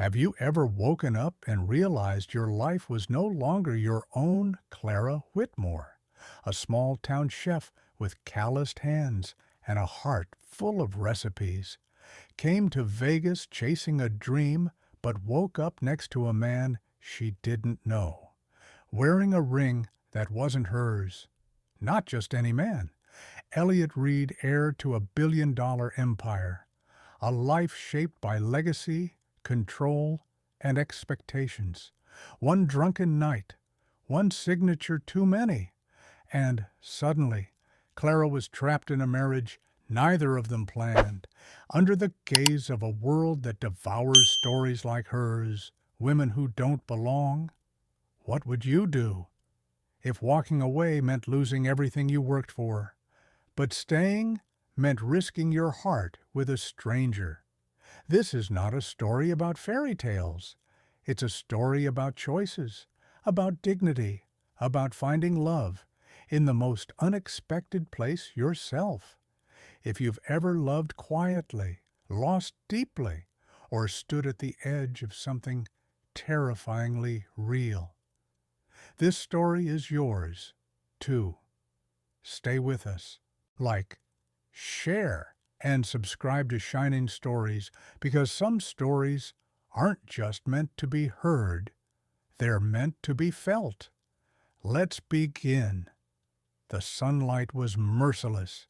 Have you ever woken up and realized your life was no longer your own Clara Whitmore, a small-town chef with calloused hands and a heart full of recipes, came to Vegas chasing a dream but woke up next to a man she didn't know, wearing a ring that wasn't hers? Not just any man. Elliot Reed, heir to a billion-dollar empire, a life shaped by legacy, control, and expectations. One drunken night, one signature too many, and suddenly Clara was trapped in a marriage neither of them planned, under the gaze of a world that devours stories like hers, women who don't belong. What would you do if walking away meant losing everything you worked for, but staying meant risking your heart with a stranger? This is not a story about fairy tales. It's a story about choices, about dignity, about finding love in the most unexpected place, yourself. If you've ever loved quietly, lost deeply, or stood at the edge of something terrifyingly real, this story is yours, too. Stay with us. Like, share, and subscribe to Shining Stories, because some stories aren't just meant to be heard, they're meant to be felt. Let's begin. The sunlight was merciless.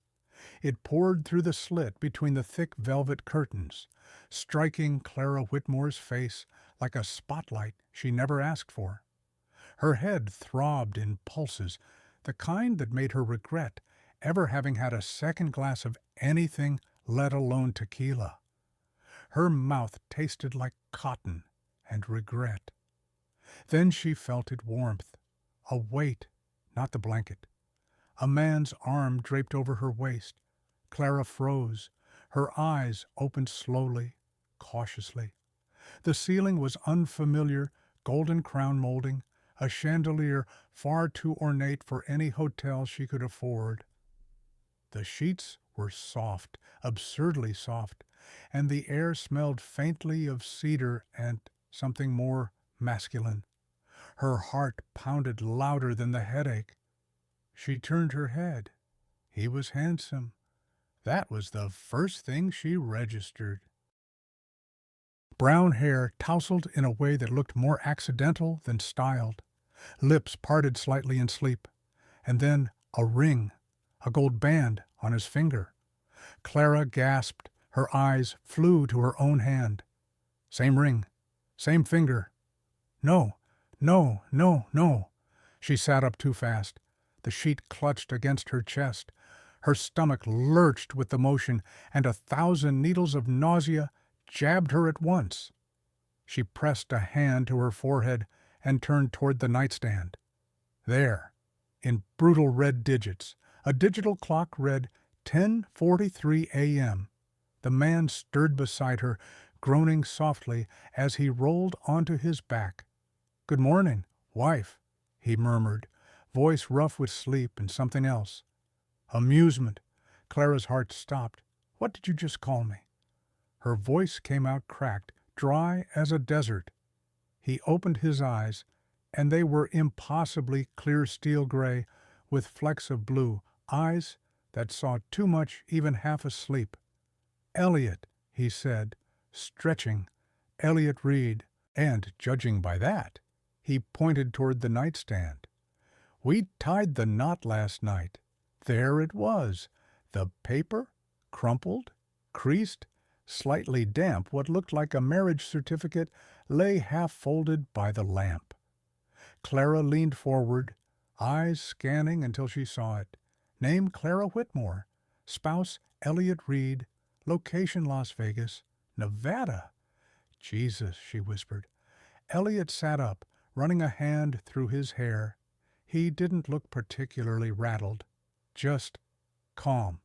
It poured through the slit between the thick velvet curtains, striking Clara Whitmore's face like a spotlight she never asked for. Her head throbbed in pulses, the kind that made her regret ever having had a second glass of anything, let alone tequila. Her mouth tasted like cotton and regret. Then she felt its warmth, a weight, not the blanket. A man's arm draped over her waist. Clara froze. Her eyes opened slowly, cautiously. The ceiling was unfamiliar, golden crown molding, a chandelier far too ornate for any hotel she could afford. The sheets were soft, absurdly soft, and the air smelled faintly of cedar and something more masculine. Her heart pounded louder than the headache. She turned her head. He was handsome. That was the first thing she registered. Brown hair tousled in a way that looked more accidental than styled. Lips parted slightly in sleep. And then a ring, a gold band on his finger. Clara gasped. Her eyes flew to her own hand. Same ring, same finger. No, no, no, no. She sat up too fast. The sheet clutched against her chest. Her stomach lurched with the motion, and 1,000 needles of nausea jabbed her at once. She pressed a hand to her forehead and turned toward the nightstand. There, in brutal red digits, a digital clock read 10:43 a.m. The man stirred beside her, groaning softly as he rolled onto his back. "Good morning, wife," he murmured, voice rough with sleep and something else. Amusement. Clara's heart stopped. "What did you just call me?" Her voice came out cracked, dry as a desert. He opened his eyes, and they were impossibly clear steel gray with flecks of blue, eyes that saw too much even half asleep. "Elliot," he said, stretching. "Elliot Reed." And, judging by that, he pointed toward the nightstand. "We tied the knot last night. There it was, the paper, crumpled, creased, slightly damp. What looked like a marriage certificate lay half-folded by the lamp." Clara leaned forward, eyes scanning until she saw it. Name Clara Whitmore. Spouse Elliot Reed. Location Las Vegas, Nevada. "Jesus," she whispered. Elliot sat up, running a hand through his hair. He didn't look particularly rattled, just calm,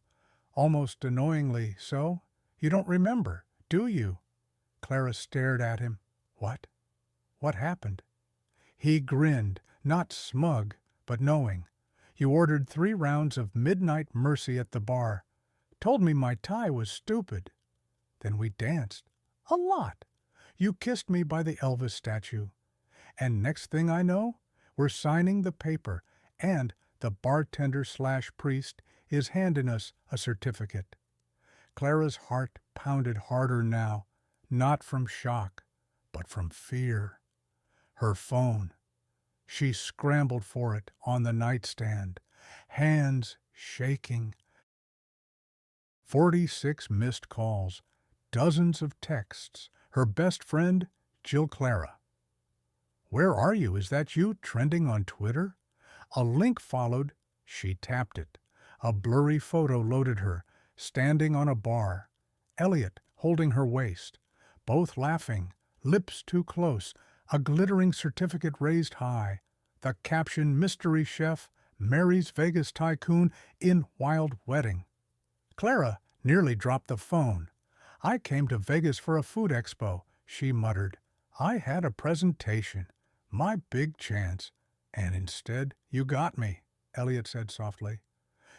almost annoyingly so. "You don't remember, do you?" Clara stared at him. "What? What happened?" He grinned, not smug, but knowing. "You ordered 3 rounds of midnight mercy at the bar. Told me my tie was stupid. Then we danced. A lot. You kissed me by the Elvis statue. And next thing I know, we're signing the paper, and the bartender/priest is handing us a certificate. Clara's heart pounded harder now, not from shock, but from fear. Her phone. She scrambled for it on the nightstand, hands shaking. 46 missed calls, dozens of texts. Her best friend, Jill Clara. "Where are you? Is that you trending on Twitter?" A link followed. She tapped it. A blurry photo loaded her, standing on a bar. Elliot holding her waist. Both laughing, lips too close, a glittering certificate raised high. The caption, "Mystery Chef, Mary's Vegas Tycoon in Wild Wedding." Clara nearly dropped the phone. "I came to Vegas for a food expo," she muttered. "I had a presentation. My big chance. And instead, you got me," Elliot said softly.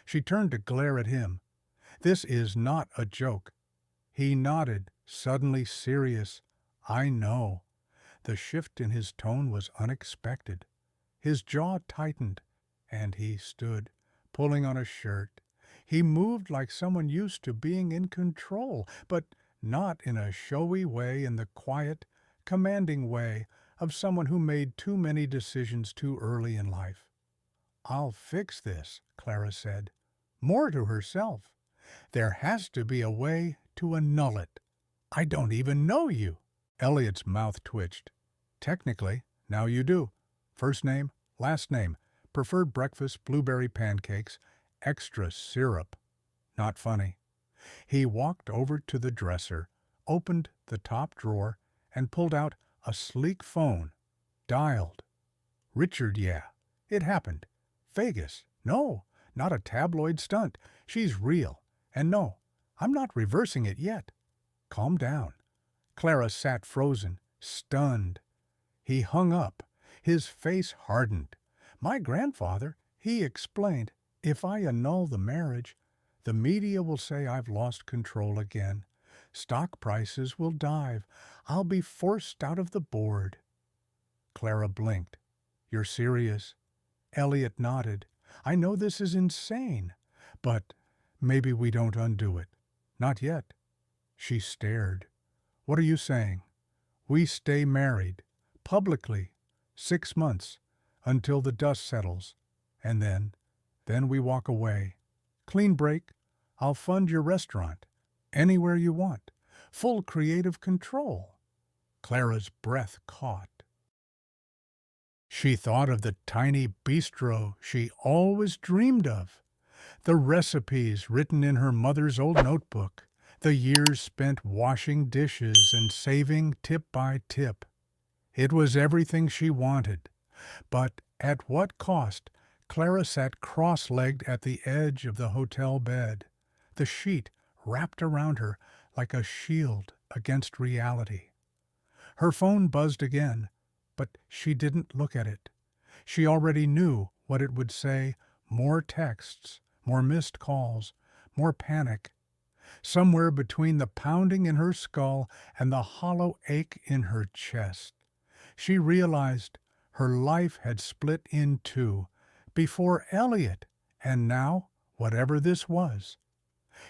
She turned to glare at him. "This is not a joke." He nodded, suddenly serious. "I know." The shift in his tone was unexpected. His jaw tightened, and he stood, pulling on a shirt. He moved like someone used to being in control, but not in a showy way, in the quiet, commanding way of someone who made too many decisions too early in life. "I'll fix this," Clara said, more to herself. "There has to be a way to annul it. I don't even know you." Elliot's mouth twitched. "Technically, now you do. First name, last name, preferred breakfast, blueberry pancakes, extra syrup." Not funny. He walked over to the dresser, opened the top drawer, and pulled out a sleek phone. Dialed. "Richard, yeah. It happened. Vegas. No, not a tabloid stunt. She's real. And no, I'm not reversing it yet. Calm down." Clara sat frozen, stunned. He hung up. His face hardened. "My grandfather," he explained, "if I annul the marriage, the media will say I've lost control again. Stock prices will dive. I'll be forced out of the board." Clara blinked. "You're serious?" Elliot nodded. "I know this is insane, but maybe we don't undo it. Not yet." She stared. "What are you saying?" "We stay married, publicly, 6 months, until the dust settles, and then we walk away. Clean break. I'll fund your restaurant. Anywhere you want. Full creative control." Clara's breath caught. She thought of the tiny bistro she always dreamed of, the recipes written in her mother's old notebook, the years spent washing dishes and saving tip by tip. It was everything she wanted. But at what cost? Clara sat cross-legged at the edge of the hotel bed, the sheet wrapped around her like a shield against reality. Her phone buzzed again, but she didn't look at it. She already knew what it would say: more texts, more missed calls, more panic. Somewhere between the pounding in her skull and the hollow ache in her chest, she realized her life had split in two, before Elliot, and now, whatever this was.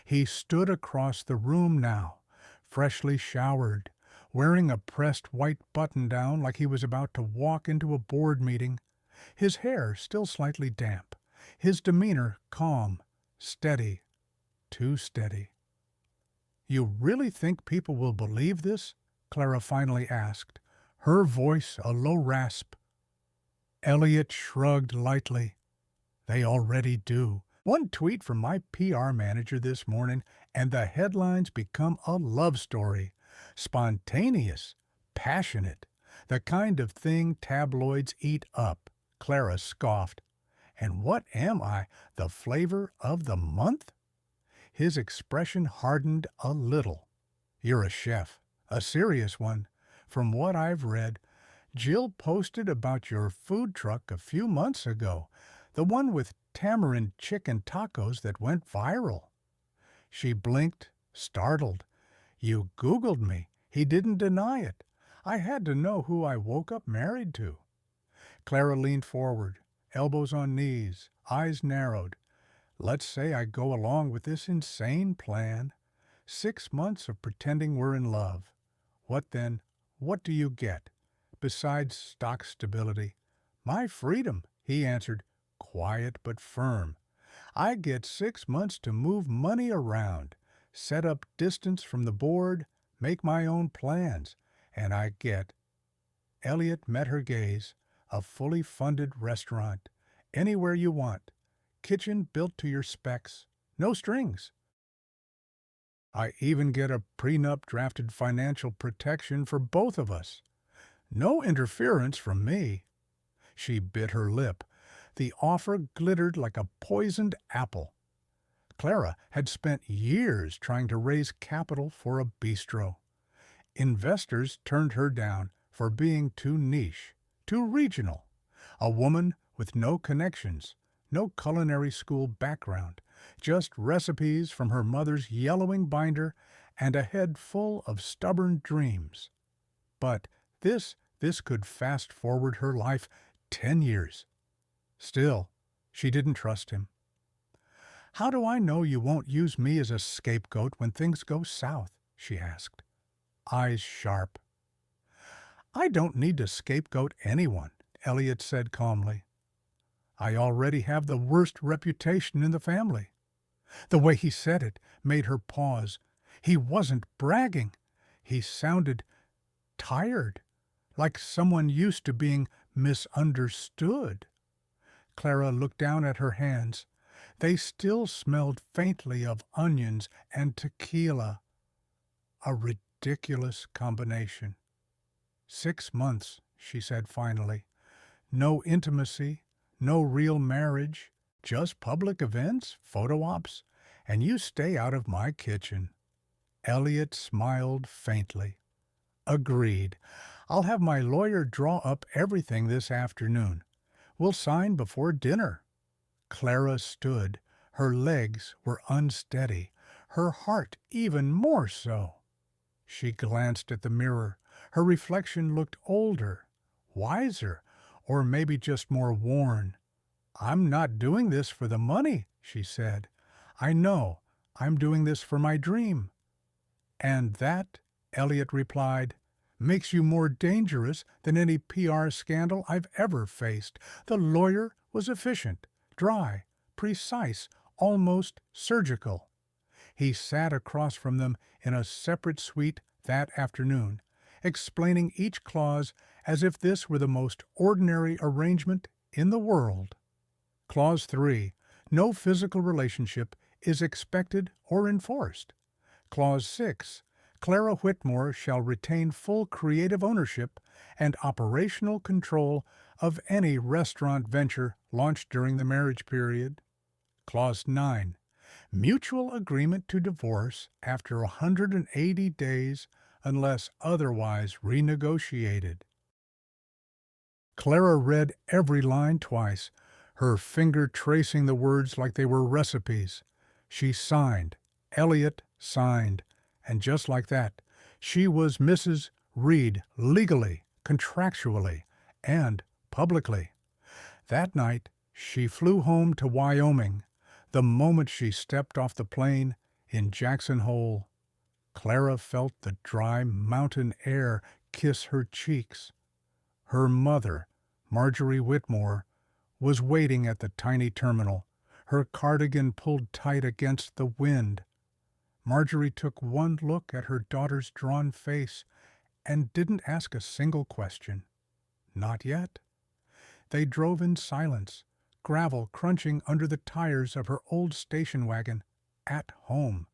He stood across the room now, freshly showered, wearing a pressed white button-down like he was about to walk into a board meeting, his hair still slightly damp, his demeanor calm, steady, too steady. "You really think people will believe this?" Clara finally asked, her voice a low rasp. Elliot shrugged lightly. "They already do. One tweet from my PR manager this morning, and the headlines become a love story. Spontaneous, passionate, the kind of thing tabloids eat up," Clara scoffed. "And what am I, the flavor of the month?" His expression hardened a little. "You're a chef, a serious one. From what I've read, Jill posted about your food truck a few months ago, the one with tamarind chicken tacos that went viral." She blinked, startled. "You Googled me." He didn't deny it. I had to know who I woke up married to. Clara leaned forward, elbows on knees, eyes narrowed. Let's say I go along with this insane plan. 6 months of pretending we're in love. What then? What do you get? Besides stock stability. My freedom, he answered, quiet but firm. I get 6 months to move money around, set up distance from the board, make my own plans, and I get. Elliot met her gaze. A fully funded restaurant. Anywhere you want. Kitchen built to your specs. No strings. I even get a prenup drafted financial protection for both of us. No interference from me. She bit her lip. The offer glittered like a poisoned apple. Clara had spent years trying to raise capital for a bistro. Investors turned her down for being too niche, too regional. A woman with no connections, no culinary school background, just recipes from her mother's yellowing binder and a head full of stubborn dreams. But this could fast forward her life 10 years. Still, she didn't trust him. How do I know you won't use me as a scapegoat when things go south? She asked, eyes sharp. I don't need to scapegoat anyone, Elliot said calmly. I already have the worst reputation in the family. The way he said it made her pause. He wasn't bragging. He sounded tired, like someone used to being misunderstood. Clara looked down at her hands. They still smelled faintly of onions and tequila. A ridiculous combination. 6 months, she said finally. No intimacy, no real marriage, just public events, photo ops, and you stay out of my kitchen. Elliot smiled faintly. Agreed. I'll have my lawyer draw up everything this afternoon. We'll sign before dinner. Clara stood. Her legs were unsteady, her heart even more so. She glanced at the mirror. Her reflection looked older, wiser, or maybe just more worn. I'm not doing this for the money, she said. I know. I'm doing this for my dream. And that, Elliot replied, makes you more dangerous than any PR scandal I've ever faced. The lawyer was efficient, dry, precise, almost surgical. He sat across from them in a separate suite that afternoon, explaining each clause as if this were the most ordinary arrangement in the world. Clause 3. No physical relationship is expected or enforced. Clause 6. Clara Whitmore shall retain full creative ownership and operational control of any restaurant venture launched during the marriage period. Clause 9. Mutual agreement to divorce after 180 days unless otherwise renegotiated. Clara read every line twice, her finger tracing the words like they were recipes. She signed. Elliot signed. And just like that, she was Mrs. Reed legally, contractually, and publicly. That night, she flew home to Wyoming. The moment she stepped off the plane in Jackson Hole, Clara felt the dry mountain air kiss her cheeks. Her mother, Marjorie Whitmore, was waiting at the tiny terminal, her cardigan pulled tight against the wind. Marjorie took one look at her daughter's drawn face and didn't ask a single question. Not yet. They drove in silence, gravel crunching under the tires of her old station wagon, at home.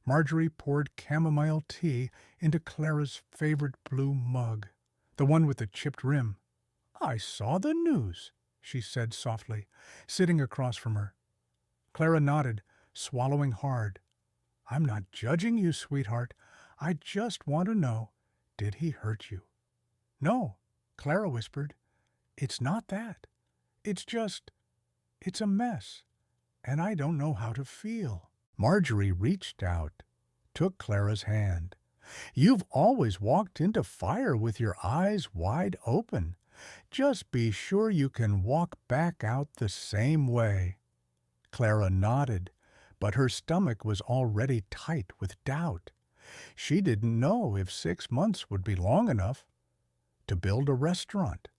Marjorie poured chamomile tea into Clara's favorite blue mug, the one with the chipped rim. I saw the news, she said softly, sitting across from her. Clara nodded, swallowing hard. I'm not judging you, sweetheart. I just want to know, did he hurt you? No, Clara whispered. It's not that. It's a mess, and I don't know how to feel. Marjorie reached out, took Clara's hand. You've always walked into fire with your eyes wide open. Just be sure you can walk back out the same way." Clara nodded, but her stomach was already tight with doubt. She didn't know if 6 months would be long enough to build a restaurant,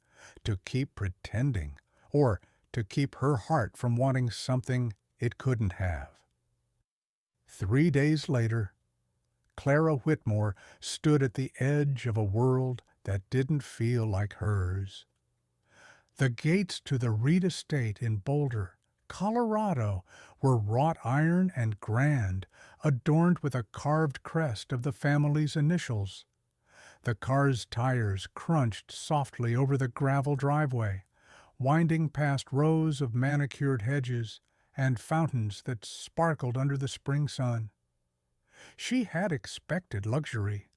to keep pretending, or to keep her heart from wanting something it couldn't have. 3 days later, Clara Whitmore stood at the edge of a world that didn't feel like hers. The gates to the Reed estate in Boulder, Colorado, were wrought iron and grand, adorned with a carved crest of the family's initials. The car's tires crunched softly over the gravel driveway, winding past rows of manicured hedges and fountains that sparkled under the spring sun. She had expected luxury,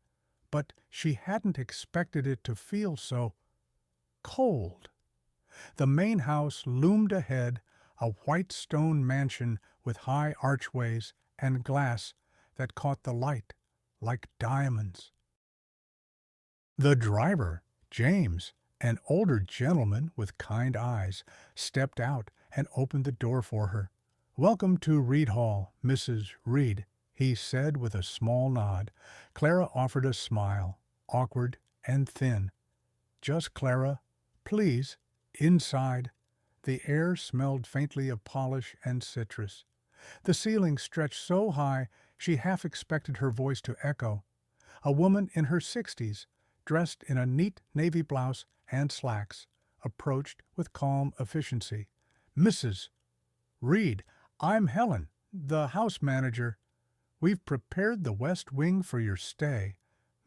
but she hadn't expected it to feel so cold. The main house loomed ahead, a white stone mansion with high archways and glass that caught the light like diamonds. The driver, James, an older gentleman with kind eyes, stepped out and opened the door for her. "Welcome to Reed Hall, Mrs. Reed," he said with a small nod. Clara offered a smile, awkward and thin. "Just Clara. Please, inside." The air smelled faintly of polish and citrus. The ceiling stretched so high she half expected her voice to echo. A woman in her 60s, dressed in a neat navy blouse and slacks, approached with calm efficiency. "Mrs. Reed, I'm Helen, the house manager. We've prepared the west wing for your stay.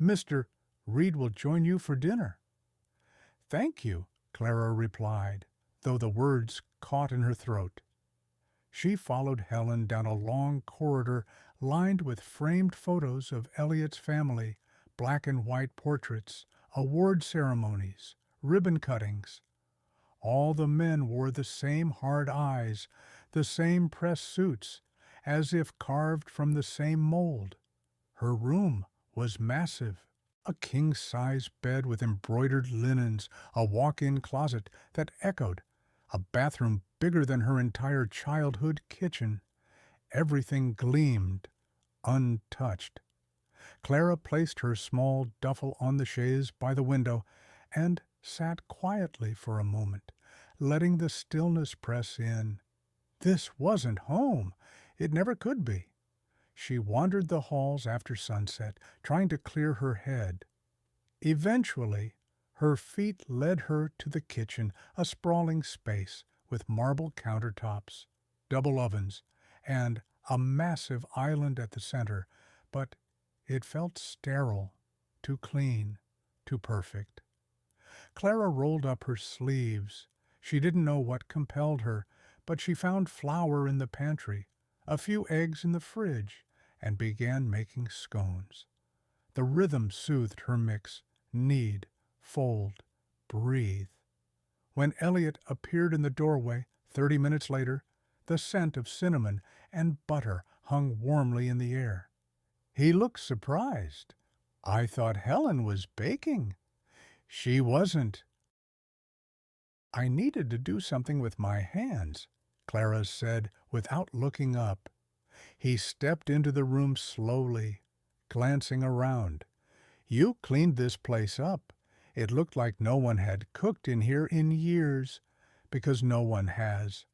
Mr. Reed will join you for dinner." "Thank you," Clara replied, though the words caught in her throat. She followed Helen down a long corridor lined with framed photos of Elliot's family, black and white portraits, award ceremonies, ribbon cuttings. All the men wore the same hard eyes, the same pressed suits, as if carved from the same mold. Her room was massive. A king-size bed with embroidered linens, a walk-in closet that echoed, a bathroom bigger than her entire childhood kitchen. Everything gleamed, untouched. Clara placed her small duffel on the chaise by the window and sat quietly for a moment, letting the stillness press in. This wasn't home. It never could be. She wandered the halls after sunset, trying to clear her head. Eventually, her feet led her to the kitchen, a sprawling space with marble countertops, double ovens, and a massive island at the center, but it felt sterile, too clean, too perfect. Clara rolled up her sleeves. She didn't know what compelled her, but she found flour in the pantry, a few eggs in the fridge, and began making scones. The rhythm soothed her mix: knead, fold, breathe. When Elliot appeared in the doorway 30 minutes later, the scent of cinnamon and butter hung warmly in the air. He looked surprised. "I thought Helen was baking." "She wasn't." "I needed to do something with my hands," Clara said without looking up. He stepped into the room slowly, glancing around. "You cleaned this place up. It looked like no one had cooked in here in years, because no one has."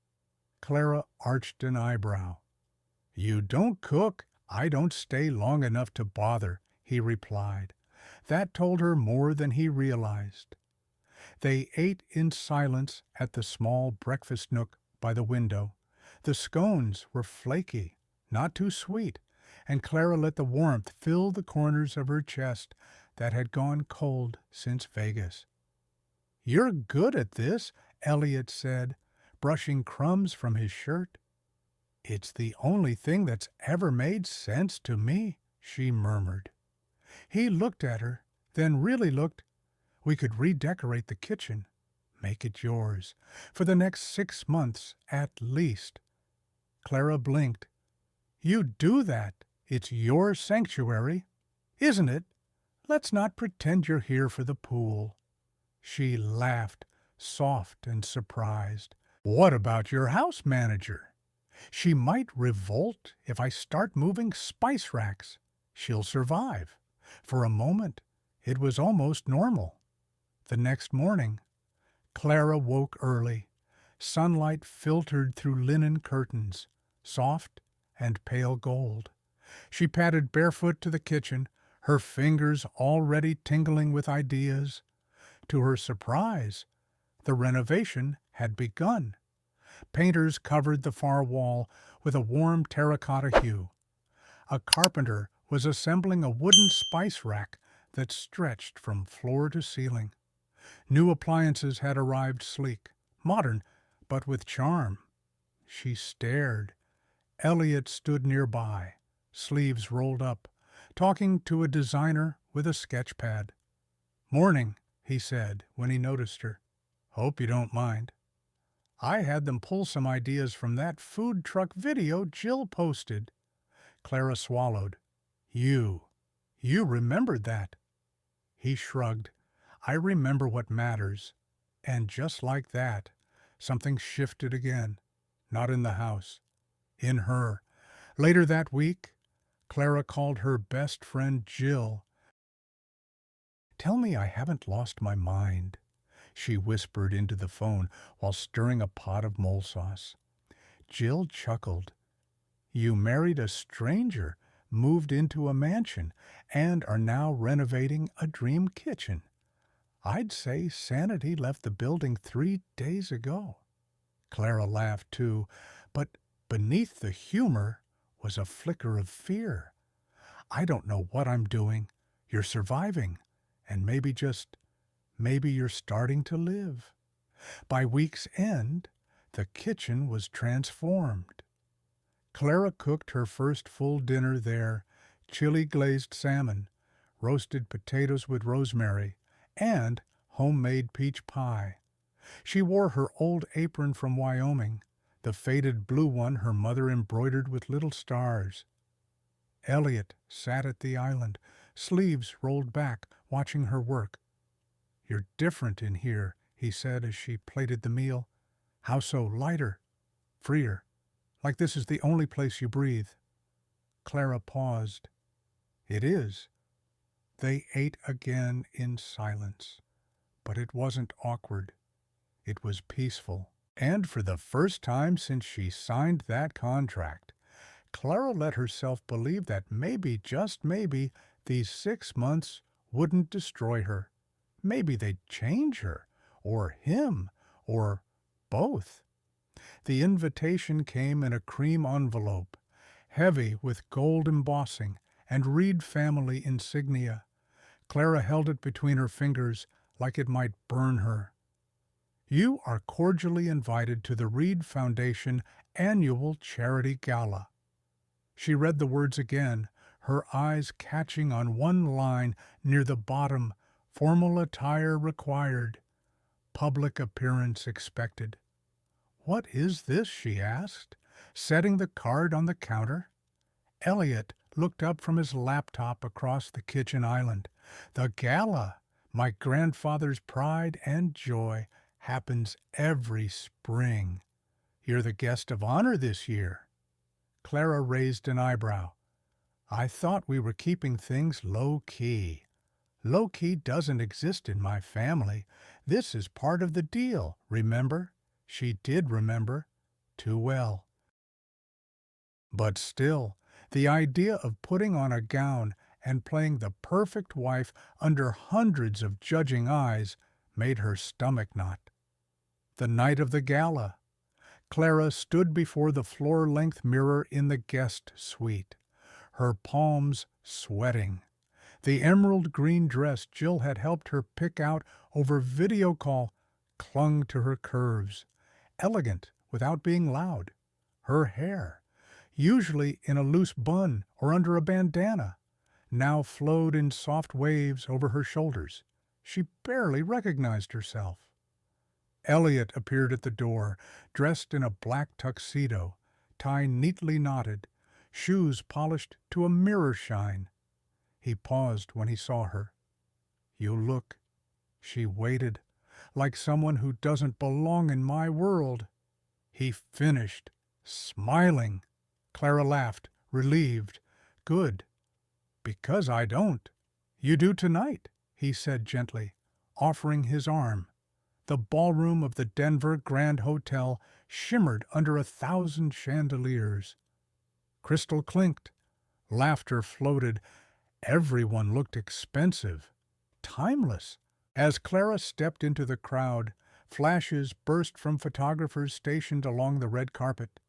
Clara arched an eyebrow. "You don't cook. I don't stay long enough to bother," he replied. That told her more than he realized. They ate in silence at the small breakfast nook by the window. The scones were flaky, not too sweet, and Clara let the warmth fill the corners of her chest that had gone cold since Vegas. "You're good at this," Elliot said, brushing crumbs from his shirt. "It's the only thing that's ever made sense to me," she murmured. He looked at her, then really looked. "We could redecorate the kitchen, make it yours, for the next 6 months at least." Clara blinked. "You do that. It's your sanctuary." Isn't it? Let's not pretend you're here for the pool." She laughed, soft and surprised. "What about your house manager? She might revolt if I start moving spice racks. She'll survive." For a moment, it was almost normal. The next morning, Clara woke early. Sunlight filtered through linen curtains, soft and pale gold. She padded barefoot to the kitchen, her fingers already tingling with ideas. To her surprise, the renovation had begun. Painters covered the far wall with a warm terracotta hue. A carpenter was assembling a wooden spice rack that stretched from floor to ceiling. New appliances had arrived sleek, modern, but with charm. She stared. Elliot stood nearby, sleeves rolled up, talking to a designer with a sketch pad. "Morning," he said when he noticed her. "Hope you don't mind. I had them pull some ideas from that food truck video Jill posted." Clara swallowed. You remembered that." He shrugged. "I remember what matters." And just like that, something shifted again. Not in the house. In her. Later that week, Clara called her best friend Jill. "Tell me I haven't lost my mind," she whispered into the phone while stirring a pot of mole sauce. Jill chuckled. "You married a stranger, moved into a mansion, and are now renovating a dream kitchen. I'd say sanity left the building 3 days ago." Clara laughed too, but beneath the humor was a flicker of fear. "I don't know what I'm doing. You're surviving, and maybe you're starting to live." By week's end, the kitchen was transformed. Clara cooked her first full dinner there, chili glazed salmon, roasted potatoes with rosemary, and homemade peach pie. She wore her old apron from Wyoming, the faded blue one her mother embroidered with little stars. Elliot sat at the island, sleeves rolled back, watching her work. "You're different in here," he said as she plated the meal. "How so? Lighter? Freer? Like this is the only place you breathe?" Clara paused. "It is." They ate again in silence. But it wasn't awkward. It was peaceful. And for the first time since she signed that contract, Clara let herself believe that maybe, just maybe, these 6 months wouldn't destroy her. Maybe they'd change her, or him, or both. The invitation came in a cream envelope, heavy with gold embossing and Reed family insignia. Clara held it between her fingers like it might burn her. "You are cordially invited to the Reed Foundation annual charity gala." She read the words again, her eyes catching on one line near the bottom, "Formal attire required. Public appearance expected." "What is this?" she asked, setting the card on the counter. Elliot looked up from his laptop across the kitchen island. "The gala, my grandfather's pride and joy, happens every spring. You're the guest of honor this year." Clara raised an eyebrow. "I thought we were keeping things low-key." "Low-key doesn't exist in my family. This is part of the deal, remember?" She did remember. Too well. But still, the idea of putting on a gown and playing the perfect wife under hundreds of judging eyes made her stomach knot. The night of the gala, Clara stood before the floor-length mirror in the guest suite, her palms sweating. The emerald green dress Jill had helped her pick out over video call clung to her curves, elegant without being loud. Her hair, usually in a loose bun or under a bandana, now flowed in soft waves over her shoulders. She barely recognized herself. Elliot appeared at the door, dressed in a black tuxedo, tie neatly knotted, shoes polished to a mirror shine. He paused when he saw her. You look. She waited, like someone who doesn't belong in my world. He finished, smiling. Clara laughed, relieved. Good, because I don't. You do tonight, he said gently, offering his arm. The ballroom of the Denver Grand Hotel shimmered under 1,000 chandeliers. Crystal clinked. Laughter floated. Everyone looked expensive, timeless. As Clara stepped into the crowd, flashes burst from photographers stationed along the red carpet.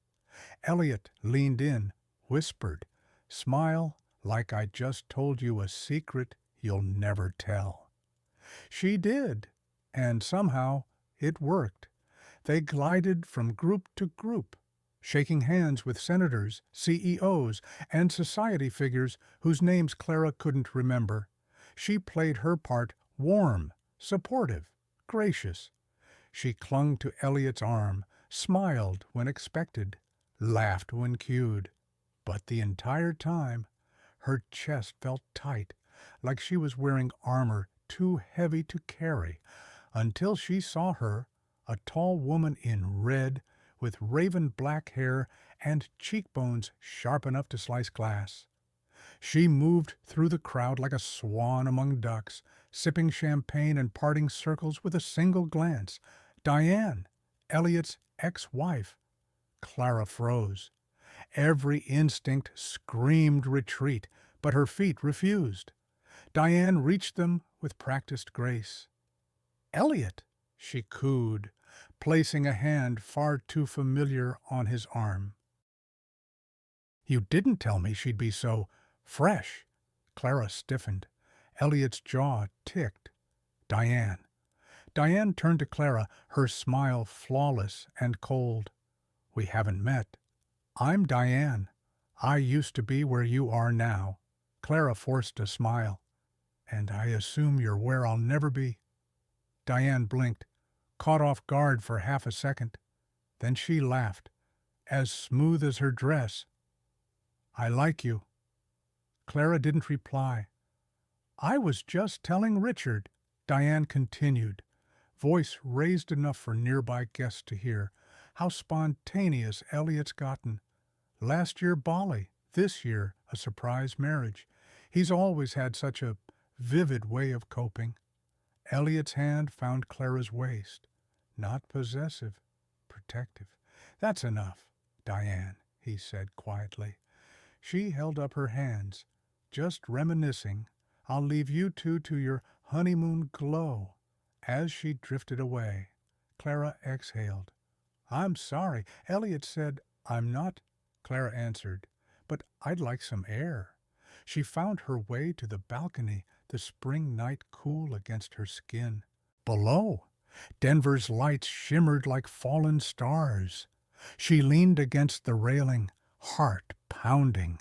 Elliot leaned in, whispered, "Smile like I just told you a secret you'll never tell." She did, and somehow it worked. They glided from group to group, shaking hands with senators, CEOs, and society figures whose names Clara couldn't remember. She played her part warm, supportive, gracious. She clung to Elliot's arm, smiled when expected, laughed when cued. But the entire time, her chest felt tight, like she was wearing armor too heavy to carry, until she saw her, a tall woman in red, with raven black hair and cheekbones sharp enough to slice glass. She moved through the crowd like a swan among ducks, sipping champagne and parting circles with a single glance. Diane, Elliot's ex-wife. Clara froze. Every instinct screamed retreat, but her feet refused. Diane reached them with practiced grace. "Elliot," she cooed, placing a hand far too familiar on his arm. "You didn't tell me she'd be so fresh." Clara stiffened. Elliot's jaw ticked. "Diane." Diane turned to Clara, her smile flawless and cold. "We haven't met. I'm Diane. I used to be where you are now." Clara forced a smile. "And I assume you're where I'll never be." Diane blinked, caught off guard for half a second. Then she laughed, as smooth as her dress. "I like you." Clara didn't reply. "I was just telling Richard," Diane continued, voice raised enough for nearby guests to hear, "how spontaneous Elliot's gotten. Last year Bali, this year a surprise marriage. He's always had such a vivid way of coping." Elliot's hand found Clara's waist. Not possessive, protective. "That's enough, Diane," he said quietly. She held up her hands. "Just reminiscing. I'll leave you two to your honeymoon glow." As she drifted away, Clara exhaled. "I'm sorry." Elliot said, "I'm not," Clara answered, "but I'd like some air." She found her way to the balcony, the spring night cool against her skin. Below, Denver's lights shimmered like fallen stars. She leaned against the railing, heart pounding.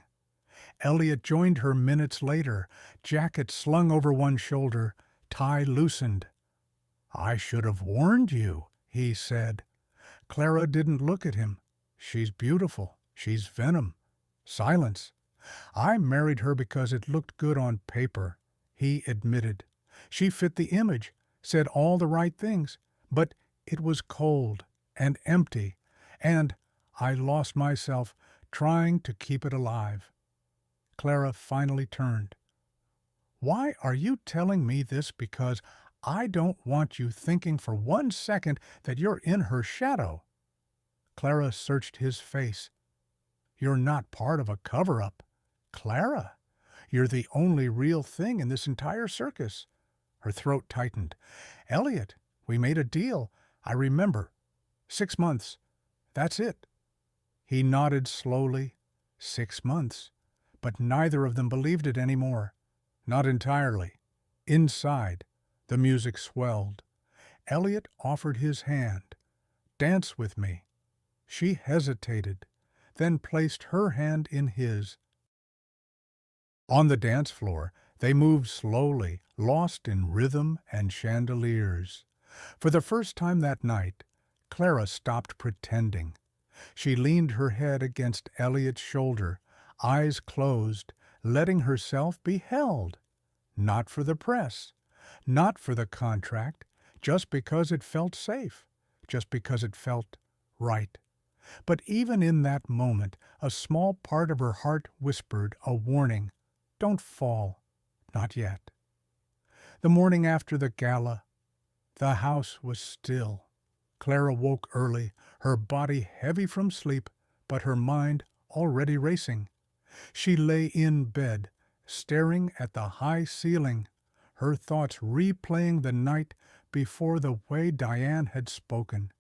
Elliot joined her minutes later, jacket slung over one shoulder, tie loosened. "I should have warned you," he said. Clara didn't look at him. "She's beautiful. She's venom. Silence. I married her because it looked good on paper," he admitted. "She fit the image, said all the right things, but it was cold and empty, and I lost myself trying to keep it alive." Clara finally turned. "Why are you telling me this? Because I don't want you thinking for 1 second that you're in her shadow." Clara searched his face. "You're not part of a cover-up. Clara, you're the only real thing in this entire circus." Her throat tightened. "Elliot, we made a deal. I remember. 6 months. That's it." He nodded slowly. 6 months. But neither of them believed it anymore. Not entirely. Inside, the music swelled. Elliot offered his hand. "Dance with me." She hesitated, then placed her hand in his. On the dance floor, they moved slowly, lost in rhythm and chandeliers. For the first time that night, Clara stopped pretending. She leaned her head against Elliot's shoulder, eyes closed, letting herself be held, not for the press, not for the contract, just because it felt safe, just because it felt right. But even in that moment, a small part of her heart whispered a warning, "Don't fall, not yet." The morning after the gala, the house was still. Clara woke early, her body heavy from sleep, but her mind already racing. She lay in bed, staring at the high ceiling, her thoughts replaying the night before the way Diane had spoken.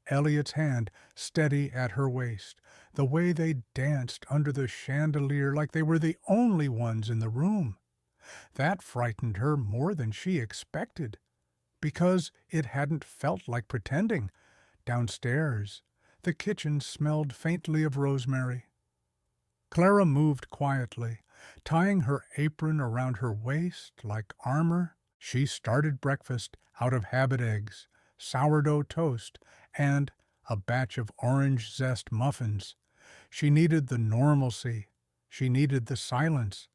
Elliot's hand steady at her waist, the way they danced under the chandelier like they were the only ones in the room. That frightened her more than she expected, because it hadn't felt like pretending. Downstairs, the kitchen smelled faintly of rosemary. Clara moved quietly, tying her apron around her waist like armor. She started breakfast out of habit eggs, sourdough toast, and a batch of orange zest muffins. She needed the normalcy. She needed the silence.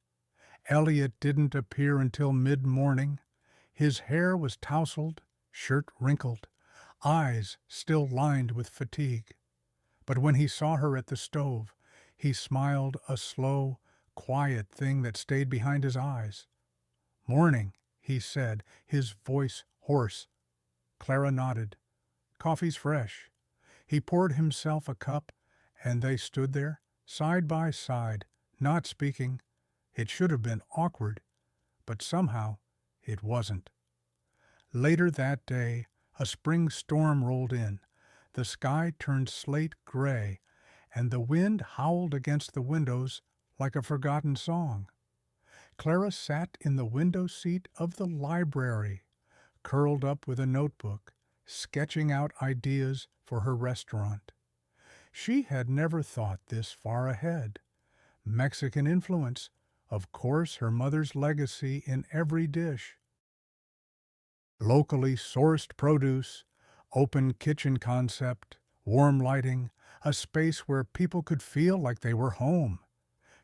Elliot didn't appear until mid-morning. His hair was tousled, shirt wrinkled, eyes still lined with fatigue. But when he saw her at the stove, he smiled, a slow, quiet thing that stayed behind his eyes. "Morning," he said, his voice hoarse. Clara nodded. "Coffee's fresh." He poured himself a cup, and they stood there, side by side, not speaking. It should have been awkward, but somehow it wasn't. Later that day, a spring storm rolled in. The sky turned slate gray, and the wind howled against the windows like a forgotten song. Clara sat in the window seat of the library, curled up with a notebook, sketching out ideas for her restaurant. She had never thought this far ahead. Mexican influence, of course, her mother's legacy in every dish. Locally sourced produce, open kitchen concept, warm lighting, a space where people could feel like they were home.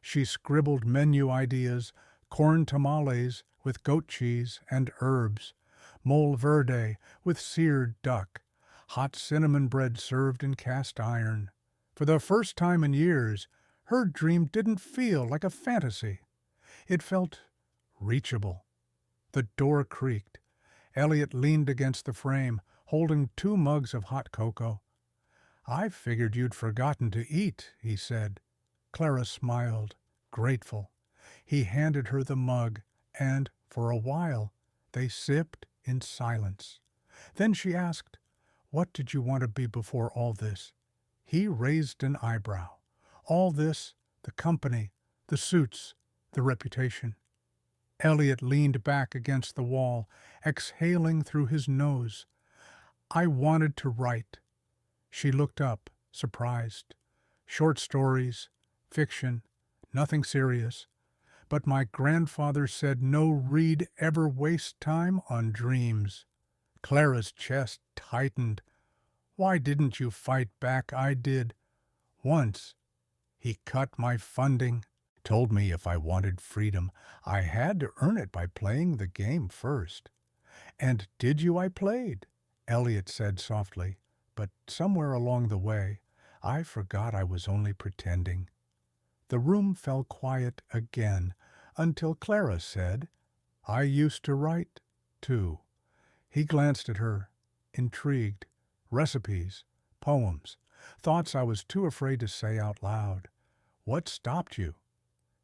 She scribbled menu ideas, corn tamales with goat cheese and herbs, mole verde with seared duck, hot cinnamon bread served in cast iron. For the first time in years, her dream didn't feel like a fantasy. It felt reachable. The door creaked. Elliot leaned against the frame, holding 2 mugs of hot cocoa. "I figured you'd forgotten to eat," he said. Clara smiled, grateful. He handed her the mug, and, for a while, they sipped in silence. Then she asked, "What did you want to be before all this?" He raised an eyebrow. "All this, the company, the suits, the reputation." Elliot leaned back against the wall, exhaling through his nose. "I wanted to write." She looked up, surprised. "Short stories, fiction, nothing serious. But my grandfather said no read ever waste time on dreams." Clara's chest tightened. "Why didn't you fight back? I did. Once. He cut my funding. Told me if I wanted freedom, I had to earn it by playing the game first." "And did you?" "I played," Elliot said softly. "But somewhere along the way, I forgot I was only pretending." The room fell quiet again until Clara said, "I used to write, too." He glanced at her, intrigued. "Recipes, poems, thoughts I was too afraid to say out loud. What stopped you?"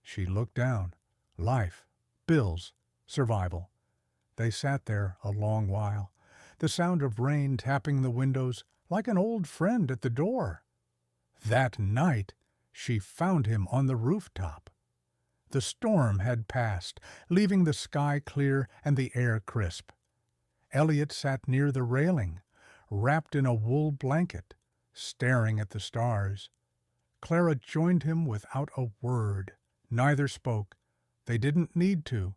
She looked down. "Life, bills, survival." They sat there a long while, the sound of rain tapping the windows like an old friend at the door. That night, she found him on the rooftop. The storm had passed, leaving the sky clear and the air crisp. Elliot sat near the railing, wrapped in a wool blanket, staring at the stars. Clara joined him without a word. Neither spoke. They didn't need to.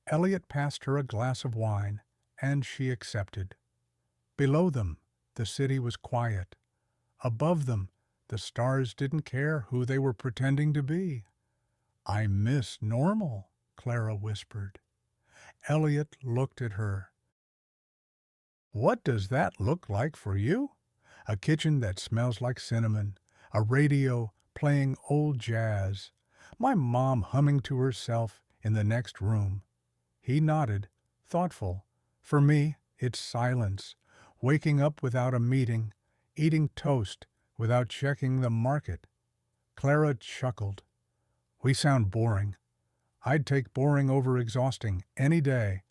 Elliot passed her a glass of wine, and she accepted. Below them, the city was quiet. Above them, the stars didn't care who they were pretending to be. I miss normal, Clara whispered. Elliot looked at her. What does that look like for you? A kitchen that smells like cinnamon, a radio playing old jazz, my mom humming to herself in the next room. He nodded, thoughtful. For me, it's silence, waking up without a meeting, eating toast without checking the market. Clara chuckled. We sound boring. I'd take boring over exhausting any day.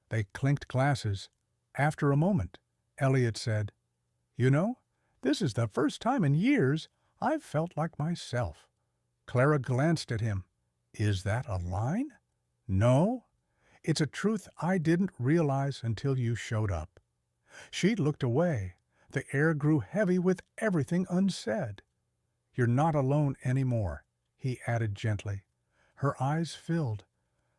They clinked glasses. After a moment, Elliot said, You know, this is the first time in years I've felt like myself. Clara glanced at him. Is that a line? No. It's a truth I didn't realize until you showed up. She looked away. The air grew heavy with everything unsaid. You're not alone anymore, he added gently. Her eyes filled,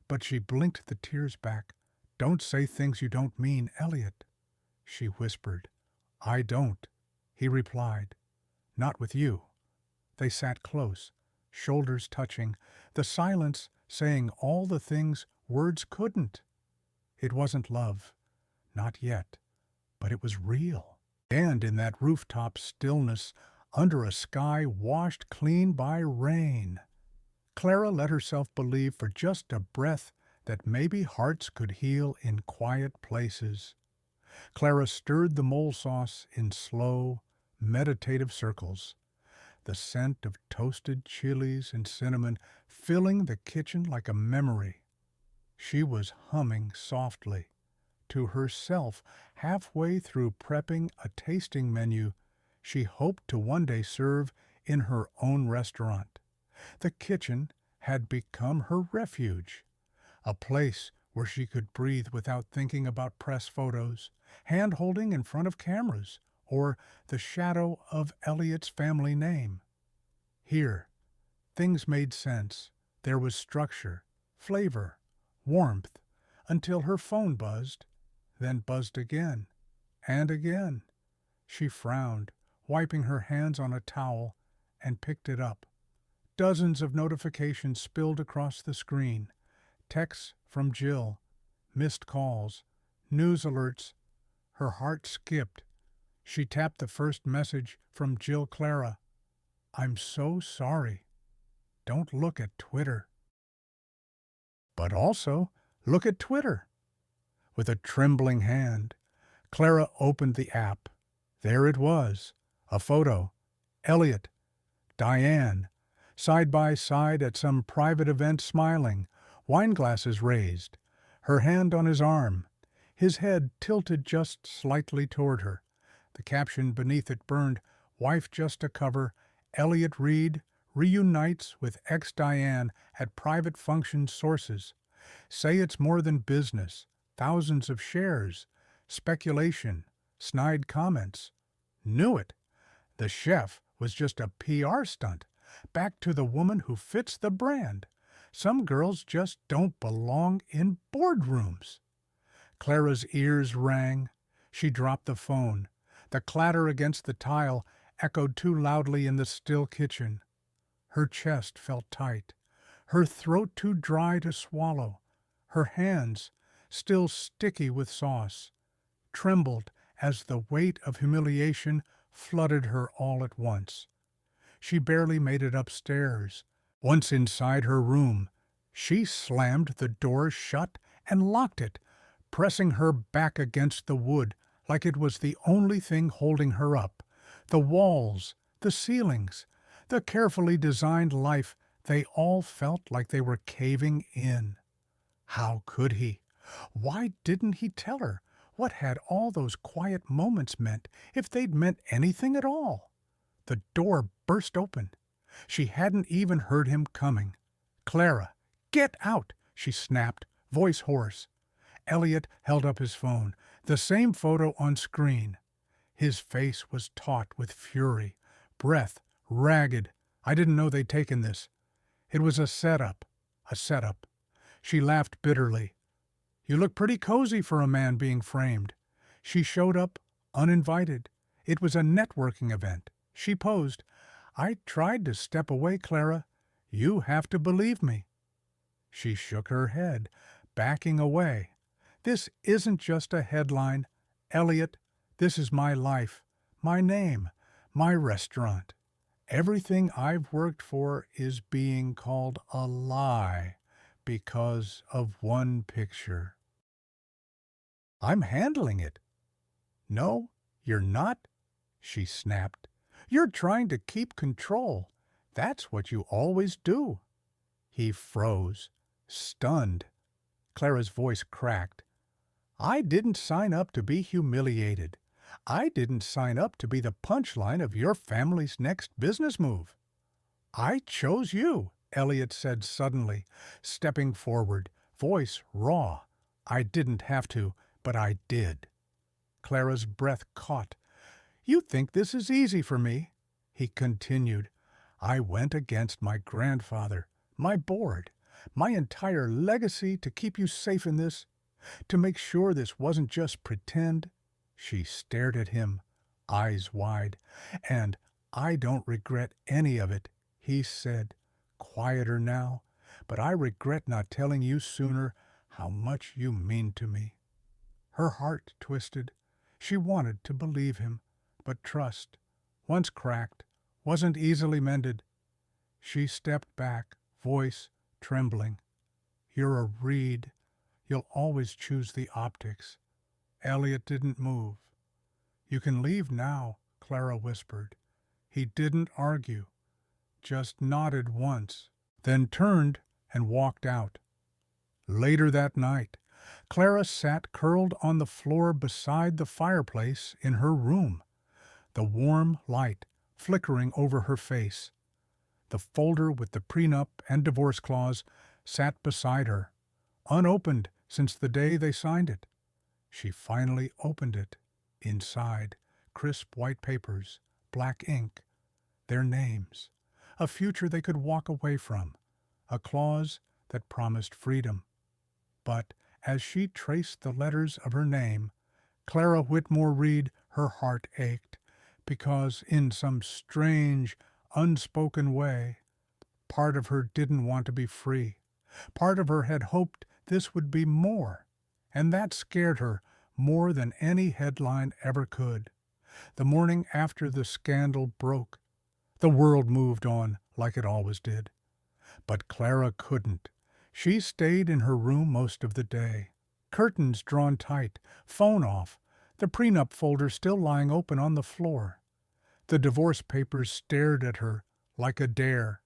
but she blinked the tears back. Don't say things you don't mean, Elliot, she whispered. I don't, he replied. Not with you. They sat close, shoulders touching, the silence saying all the things words couldn't. It wasn't love, not yet, but it was real. And in that rooftop stillness, under a sky washed clean by rain, Clara let herself believe for just a breath that maybe hearts could heal in quiet places. Clara stirred the mole sauce in slow, meditative circles, the scent of toasted chilies and cinnamon filling the kitchen like a memory. She was humming softly to herself halfway through prepping a tasting menu she hoped to one day serve in her own restaurant. The kitchen had become her refuge, a place where she could breathe without thinking about press photos, hand-holding in front of cameras, or the shadow of Elliot's family name. Here, things made sense. There was structure, flavor, warmth, until her phone buzzed, then buzzed again, and again. She frowned, wiping her hands on a towel, and picked it up. Dozens of notifications spilled across the screen. Texts from Jill, missed calls, news alerts. Her heart skipped. She tapped the first message from Jill Clara. I'm so sorry. Don't look at Twitter. But also, look at Twitter. With a trembling hand, Clara opened the app. There it was, a photo. Elliot, Diane, side by side at some private event smiling, wine glasses raised, her hand on his arm, his head tilted just slightly toward her. The caption beneath it burned, Wife just a cover, Elliot Reed reunites with ex-Diane at private function sources. Say it's more than business, thousands of shares, speculation, snide comments. Knew it. The chef was just a PR stunt. Back to the woman who fits the brand. Some girls just don't belong in boardrooms. Clara's ears rang. She dropped the phone. The clatter against the tile echoed too loudly in the still kitchen. Her chest felt tight, her throat too dry to swallow. Her hands, still sticky with sauce, trembled as the weight of humiliation flooded her all at once. She barely made it upstairs. Once inside her room, she slammed the door shut and locked it, pressing her back against the wood like it was the only thing holding her up. The walls, the ceilings, the carefully designed life, they all felt like they were caving in. How could he? Why didn't he tell her? What had all those quiet moments meant, if they'd meant anything at all? The door burst open. She hadn't even heard him coming. Clara, get out, she snapped, voice hoarse. Elliot held up his phone, the same photo on screen. His face was taut with fury, breath ragged. I didn't know they'd taken this. It was a setup, a setup. She laughed bitterly. You look pretty cozy for a man being framed. She showed up, uninvited. It was a networking event. She posed. I tried to step away, Clara. You have to believe me." She shook her head, backing away. "This isn't just a headline. Elliot, this is my life, my name, my restaurant. Everything I've worked for is being called a lie because of one picture. I'm handling it." "No, you're not," she snapped. "You're trying to keep control. That's what you always do." He froze, stunned. Clara's voice cracked. "I didn't sign up to be humiliated. I didn't sign up to be the punchline of your family's next business move." "I chose you," Elliot said suddenly, stepping forward, voice raw. "I didn't have to, but I did." Clara's breath caught. "You think this is easy for me," he continued. "I went against my grandfather, my board, my entire legacy to keep you safe in this, to make sure this wasn't just pretend." She stared at him, eyes wide. "And I don't regret any of it," he said, quieter now, "but I regret not telling you sooner how much you mean to me." Her heart twisted. She wanted to believe him, but trust, once cracked, wasn't easily mended. She stepped back, voice trembling. "You're a Reed. You'll always choose the optics." Elliot didn't move. "You can leave now," Clara whispered. He didn't argue, just nodded once, then turned and walked out. Later that night, Clara sat curled on the floor beside the fireplace in her room, the warm light flickering over her face. The folder with the prenup and divorce clause sat beside her, unopened since the day they signed it. She finally opened it. Inside, crisp white papers, black ink, their names, a future they could walk away from, a clause that promised freedom. But as she traced the letters of her name, Clara Whitmore Reed, her heart ached, because in some strange, unspoken way, part of her didn't want to be free. Part of her had hoped this would be more, and that scared her more than any headline ever could. The morning after the scandal broke, the world moved on like it always did. But Clara couldn't. She stayed in her room most of the day, curtains drawn tight, phone off, the prenup folder still lying open on the floor. The divorce papers stared at her like a dare.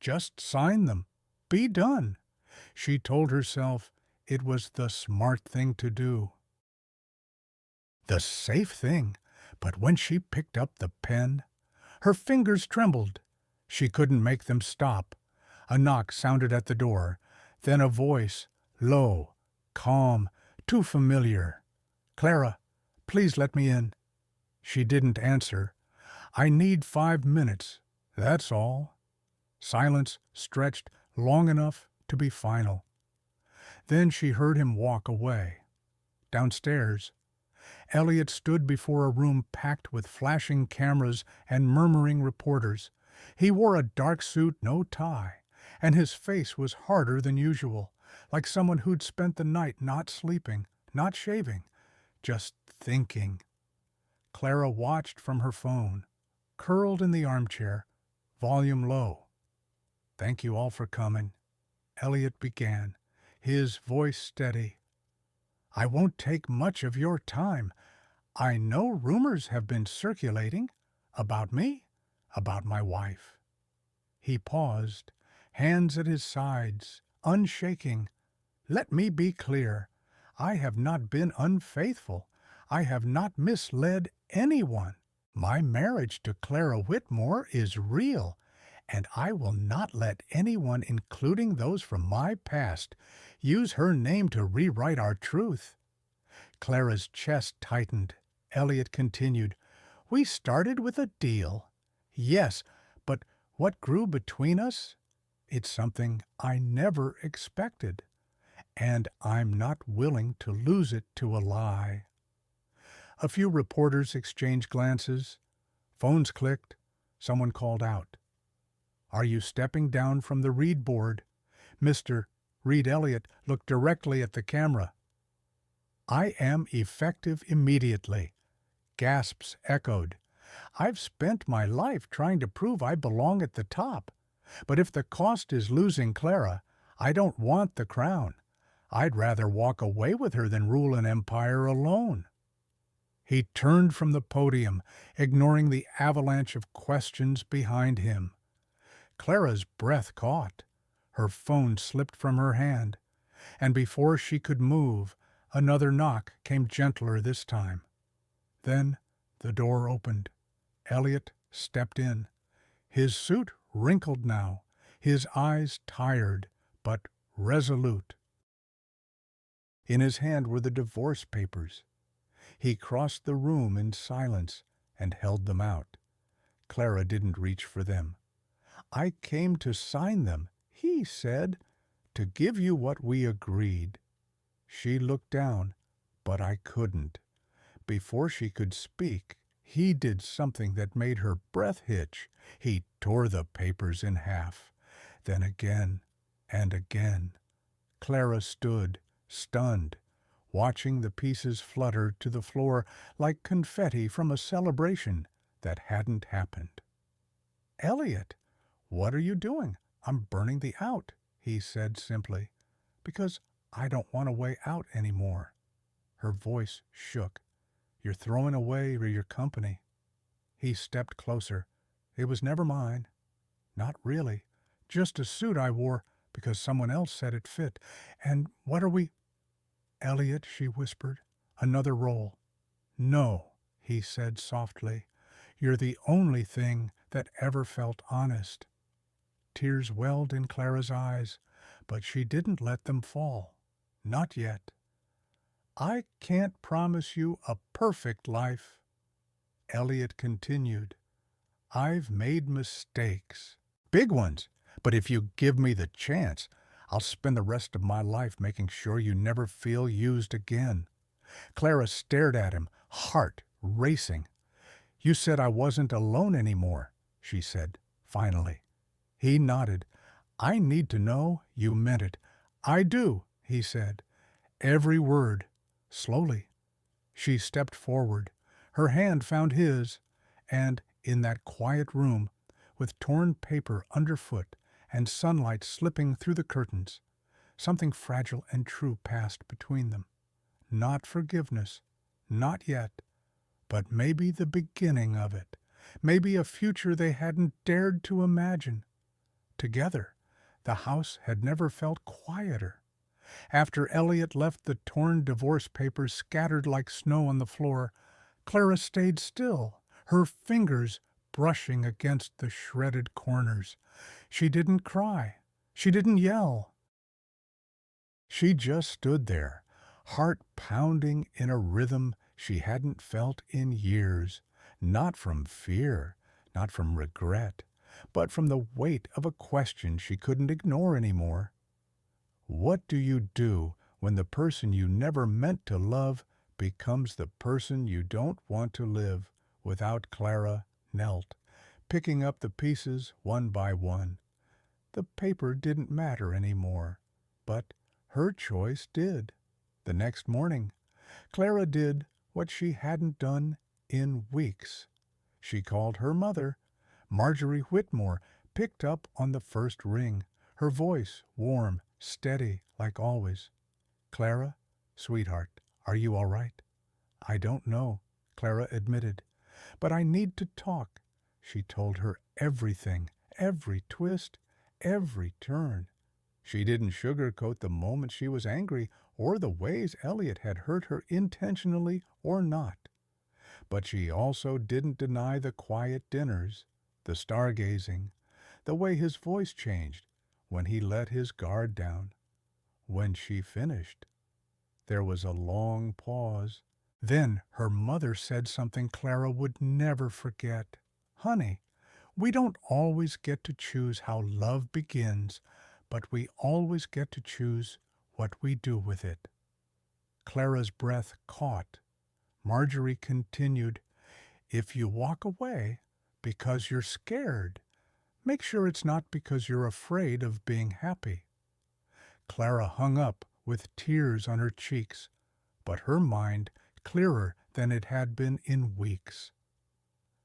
Just sign them. Be done. She told herself it was the smart thing to do. The safe thing, but when she picked up the pen, her fingers trembled. She couldn't make them stop. A knock sounded at the door, then a voice, low, calm, too familiar. "Clara, please let me in." She didn't answer. "I need 5 minutes, that's all." Silence stretched long enough to be final. Then she heard him walk away. Downstairs, Elliot stood before a room packed with flashing cameras and murmuring reporters. He wore a dark suit, no tie, and his face was harder than usual, like someone who'd spent the night not sleeping, not shaving, just thinking. Clara watched from her phone, curled in the armchair, volume low. "Thank you all for coming," Elliot began, his voice steady. "I won't take much of your time. I know rumors have been circulating about me, about my wife." He paused, hands at his sides, unshaking. "Let me be clear. I have not been unfaithful. I have not misled anyone. My marriage to Clara Whitmore is real, and I will not let anyone, including those from my past, use her name to rewrite our truth." Clara's chest tightened. Elliot continued, "We started with a deal. Yes, but what grew between us? It's something I never expected, and I'm not willing to lose it to a lie." A few reporters exchanged glances. Phones clicked. Someone called out. Are you stepping down from the Reed board? Mr. Reed Elliot looked directly at the camera. I am effective immediately. Gasps echoed. I've spent my life trying to prove I belong at the top. But if the cost is losing Clara, I don't want the crown. I'd rather walk away with her than rule an empire alone. He turned from the podium, ignoring the avalanche of questions behind him. Clara's breath caught. Her phone slipped from her hand, and before she could move, another knock came gentler this time. Then the door opened. Elliot stepped in. His suit wrinkled now, his eyes tired, but resolute. In his hand were the divorce papers. He crossed the room in silence and held them out. Clara didn't reach for them. I came to sign them, he said, to give you what we agreed. She looked down, but I couldn't. Before she could speak, he did something that made her breath hitch. He tore the papers in half. Then again and again. Clara stood, stunned, watching the pieces flutter to the floor like confetti from a celebration that hadn't happened. Elliot, what are you doing? I'm burning thee out, he said simply, because I don't want a way out anymore. Her voice shook. You're throwing away your company. He stepped closer. It was never mine. Not really. Just a suit I wore because someone else said it fit. And what are we? Elliot, she whispered. Another role. No, he said softly. You're the only thing that ever felt honest. Tears welled in Clara's eyes, but she didn't let them fall. Not yet. I can't promise you a perfect life. Elliot continued. I've made mistakes. Big ones. But if you give me the chance, I'll spend the rest of my life making sure you never feel used again. Clara stared at him, heart racing. You said I wasn't alone anymore, she said, finally. He nodded. I need to know you meant it. I do, he said. Every word. Slowly. She stepped forward. Her hand found his, and in that quiet room, with torn paper underfoot and sunlight slipping through the curtains, something fragile and true passed between them. Not forgiveness, not yet, but maybe the beginning of it, maybe a future they hadn't dared to imagine. Together, the house had never felt quieter. After Elliot left the torn divorce papers scattered like snow on the floor, Clara stayed still, her fingers brushing against the shredded corners. She didn't cry. She didn't yell. She just stood there, heart pounding in a rhythm she hadn't felt in years, not from fear, not from regret, but from the weight of a question she couldn't ignore anymore. What do you do when the person you never meant to love becomes the person you don't want to live? Without Clara knelt, picking up the pieces one by one. The paper didn't matter anymore, but her choice did. The next morning, Clara did what she hadn't done in weeks. She called her mother. Marjorie Whitmore picked up on the first ring, her voice warm, steady, like always. Clara, sweetheart, are you all right? I don't know, Clara admitted, but I need to talk. She told her everything, every twist, every turn. She didn't sugarcoat the moments she was angry or the ways Elliot had hurt her intentionally or not. But she also didn't deny the quiet dinners, the stargazing, the way his voice changed when he let his guard down. When she finished, there was a long pause. Then her mother said something Clara would never forget. Honey, we don't always get to choose how love begins, but we always get to choose what we do with it. Clara's breath caught. Marjorie continued, if you walk away because you're scared, make sure it's not because you're afraid of being happy." Clara hung up with tears on her cheeks, but her mind clearer than it had been in weeks.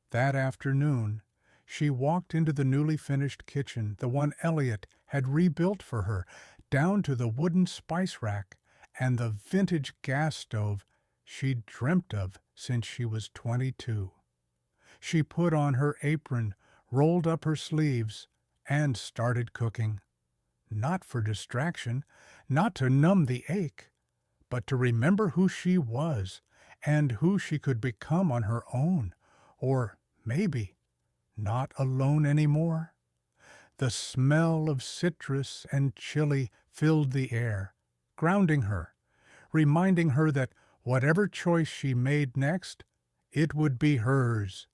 That afternoon, she walked into the newly finished kitchen, the one Elliot had rebuilt for her, down to the wooden spice rack and the vintage gas stove she'd dreamt of since she was 22. She put on her apron, rolled up her sleeves, and started cooking. Not for distraction, not to numb the ache, but to remember who she was and who she could become on her own, or maybe not alone anymore. The smell of citrus and chili filled the air, grounding her, reminding her that whatever choice she made next, it would be hers.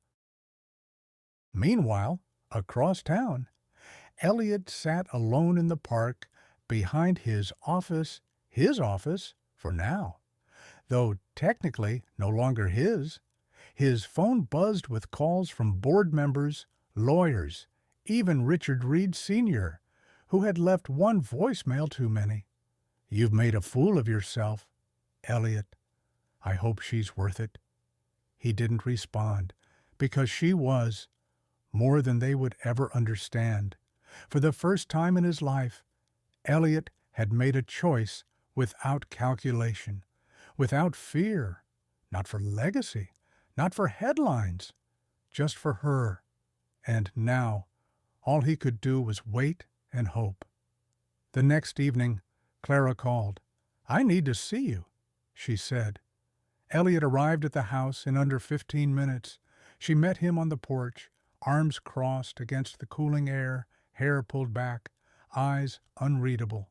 Meanwhile, across town, Elliot sat alone in the park behind his office for now, though technically no longer his. His phone buzzed with calls from board members, lawyers, even Richard Reed Sr., who had left one voicemail too many. "You've made a fool of yourself, Elliot. I hope she's worth it." He didn't respond, because she was more than they would ever understand. For the first time in his life, Elliot had made a choice without calculation, without fear, not for legacy, not for headlines, just for her. And now, all he could do was wait and hope. The next evening, Clara called. "I need to see you," she said. Elliot arrived at the house in under 15 minutes. She met him on the porch, arms crossed against the cooling air, hair pulled back, eyes unreadable.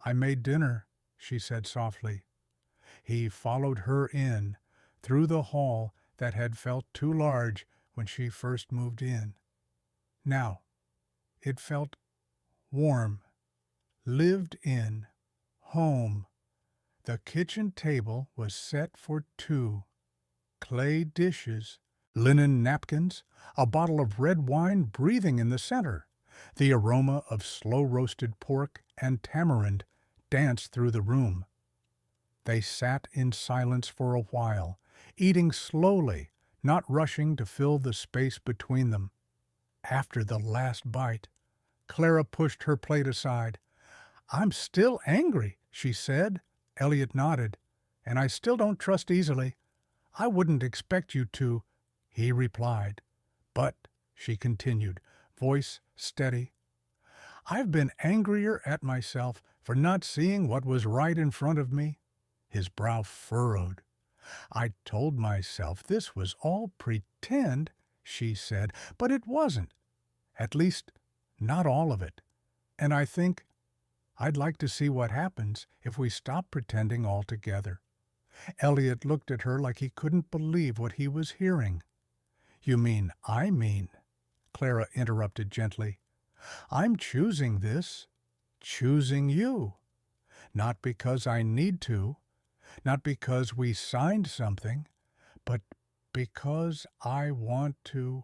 "I made dinner," she said softly. He followed her in, through the hall that had felt too large when she first moved in. Now, it felt warm, lived in, home. The kitchen table was set for two. Clay dishes, linen napkins, a bottle of red wine breathing in the center. The aroma of slow-roasted pork and tamarind danced through the room. They sat in silence for a while, eating slowly, not rushing to fill the space between them. After the last bite, Clara pushed her plate aside. "I'm still angry," she said. Elliot nodded. "And I still don't trust easily." "I wouldn't expect you to," he replied. "But," she continued, voice steady, "I've been angrier at myself for not seeing what was right in front of me." His brow furrowed. "I told myself this was all pretend," she said, "but it wasn't. At least, not all of it. And I think I'd like to see what happens if we stop pretending altogether." Elliot looked at her like he couldn't believe what he was hearing. "You mean I mean," Clara interrupted gently. "I'm choosing this, choosing you. Not because I need to, not because we signed something, but because I want to."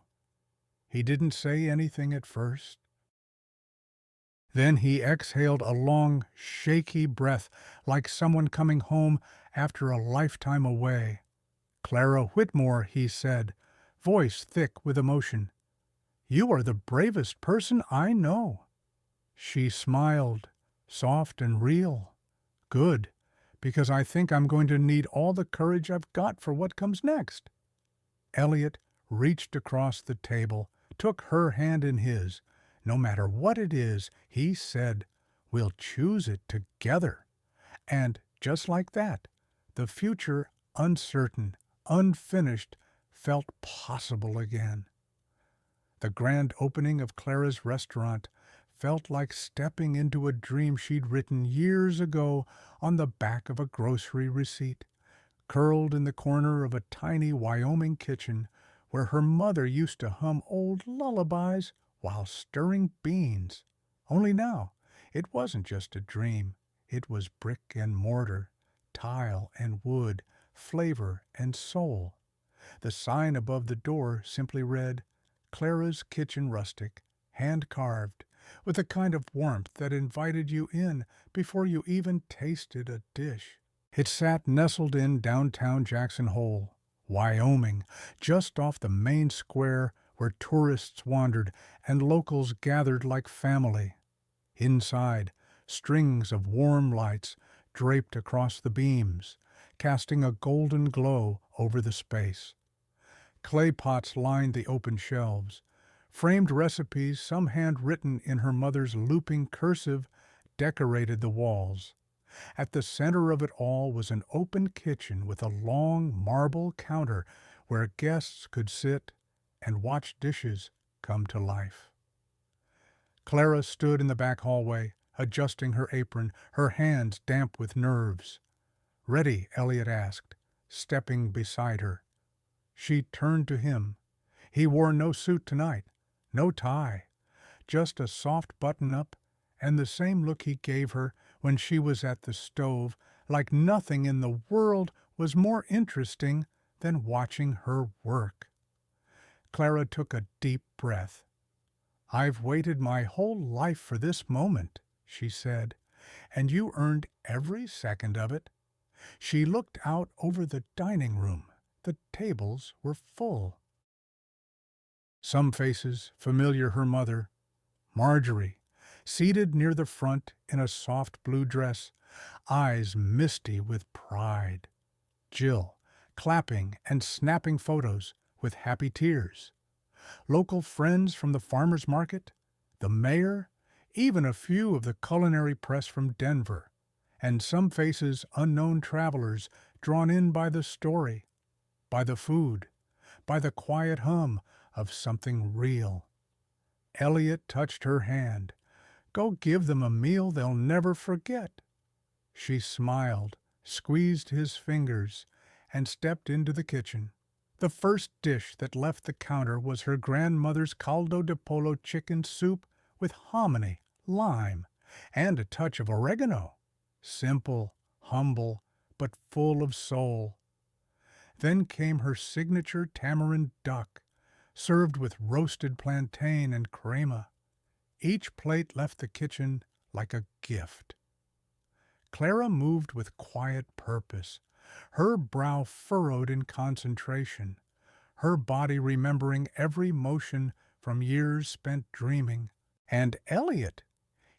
He didn't say anything at first. Then he exhaled a long, shaky breath like someone coming home after a lifetime away. "Clara Whitmore," he said, voice thick with emotion, "you are the bravest person I know." She smiled, soft and real. "Good, because I think I'm going to need all the courage I've got for what comes next." Elliot reached across the table, took her hand in his. "No matter what it is," he said, "we'll choose it together." And just like that, the future, uncertain, unfinished, felt possible again. The grand opening of Clara's restaurant felt like stepping into a dream she'd written years ago on the back of a grocery receipt, curled in the corner of a tiny Wyoming kitchen where her mother used to hum old lullabies while stirring beans. Only now, it wasn't just a dream. It was brick and mortar, tile and wood, flavor and soul. The sign above the door simply read, "Clara's Kitchen Rustic, hand-carved, with a kind of warmth that invited you in before you even tasted a dish. It sat nestled in downtown Jackson Hole, Wyoming, just off the main square where tourists wandered and locals gathered like family. Inside, strings of warm lights draped across the beams, casting a golden glow over the space. Clay pots lined the open shelves. Framed recipes, some handwritten in her mother's looping cursive, decorated the walls. At the center of it all was an open kitchen with a long marble counter where guests could sit and watch dishes come to life. Clara stood in the back hallway, adjusting her apron, her hands damp with nerves. "Ready?" Elliot asked, stepping beside her. She turned to him. He wore no suit tonight, no tie, just a soft button-up and the same look he gave her when she was at the stove, like nothing in the world was more interesting than watching her work. Clara took a deep breath. "I've waited my whole life for this moment," she said, "and you earned every second of it." She looked out over the dining room. The tables were full. Some faces, familiar her mother, Marjorie, seated near the front in a soft blue dress, eyes misty with pride. Jill, clapping and snapping photos with happy tears. Local friends from the farmer's market, the mayor, even a few of the culinary press from Denver, and some faces unknown travelers drawn in by the story, by the food, by the quiet hum of something real. Elliot touched her hand. "Go give them a meal they'll never forget." She smiled, squeezed his fingers, and stepped into the kitchen. The first dish that left the counter was her grandmother's caldo de polo chicken soup with hominy, lime, and a touch of oregano. Simple, humble, but full of soul. Then came her signature tamarind duck, served with roasted plantain and crema. Each plate left the kitchen like a gift. Clara moved with quiet purpose, her brow furrowed in concentration, her body remembering every motion from years spent dreaming. And Elliot!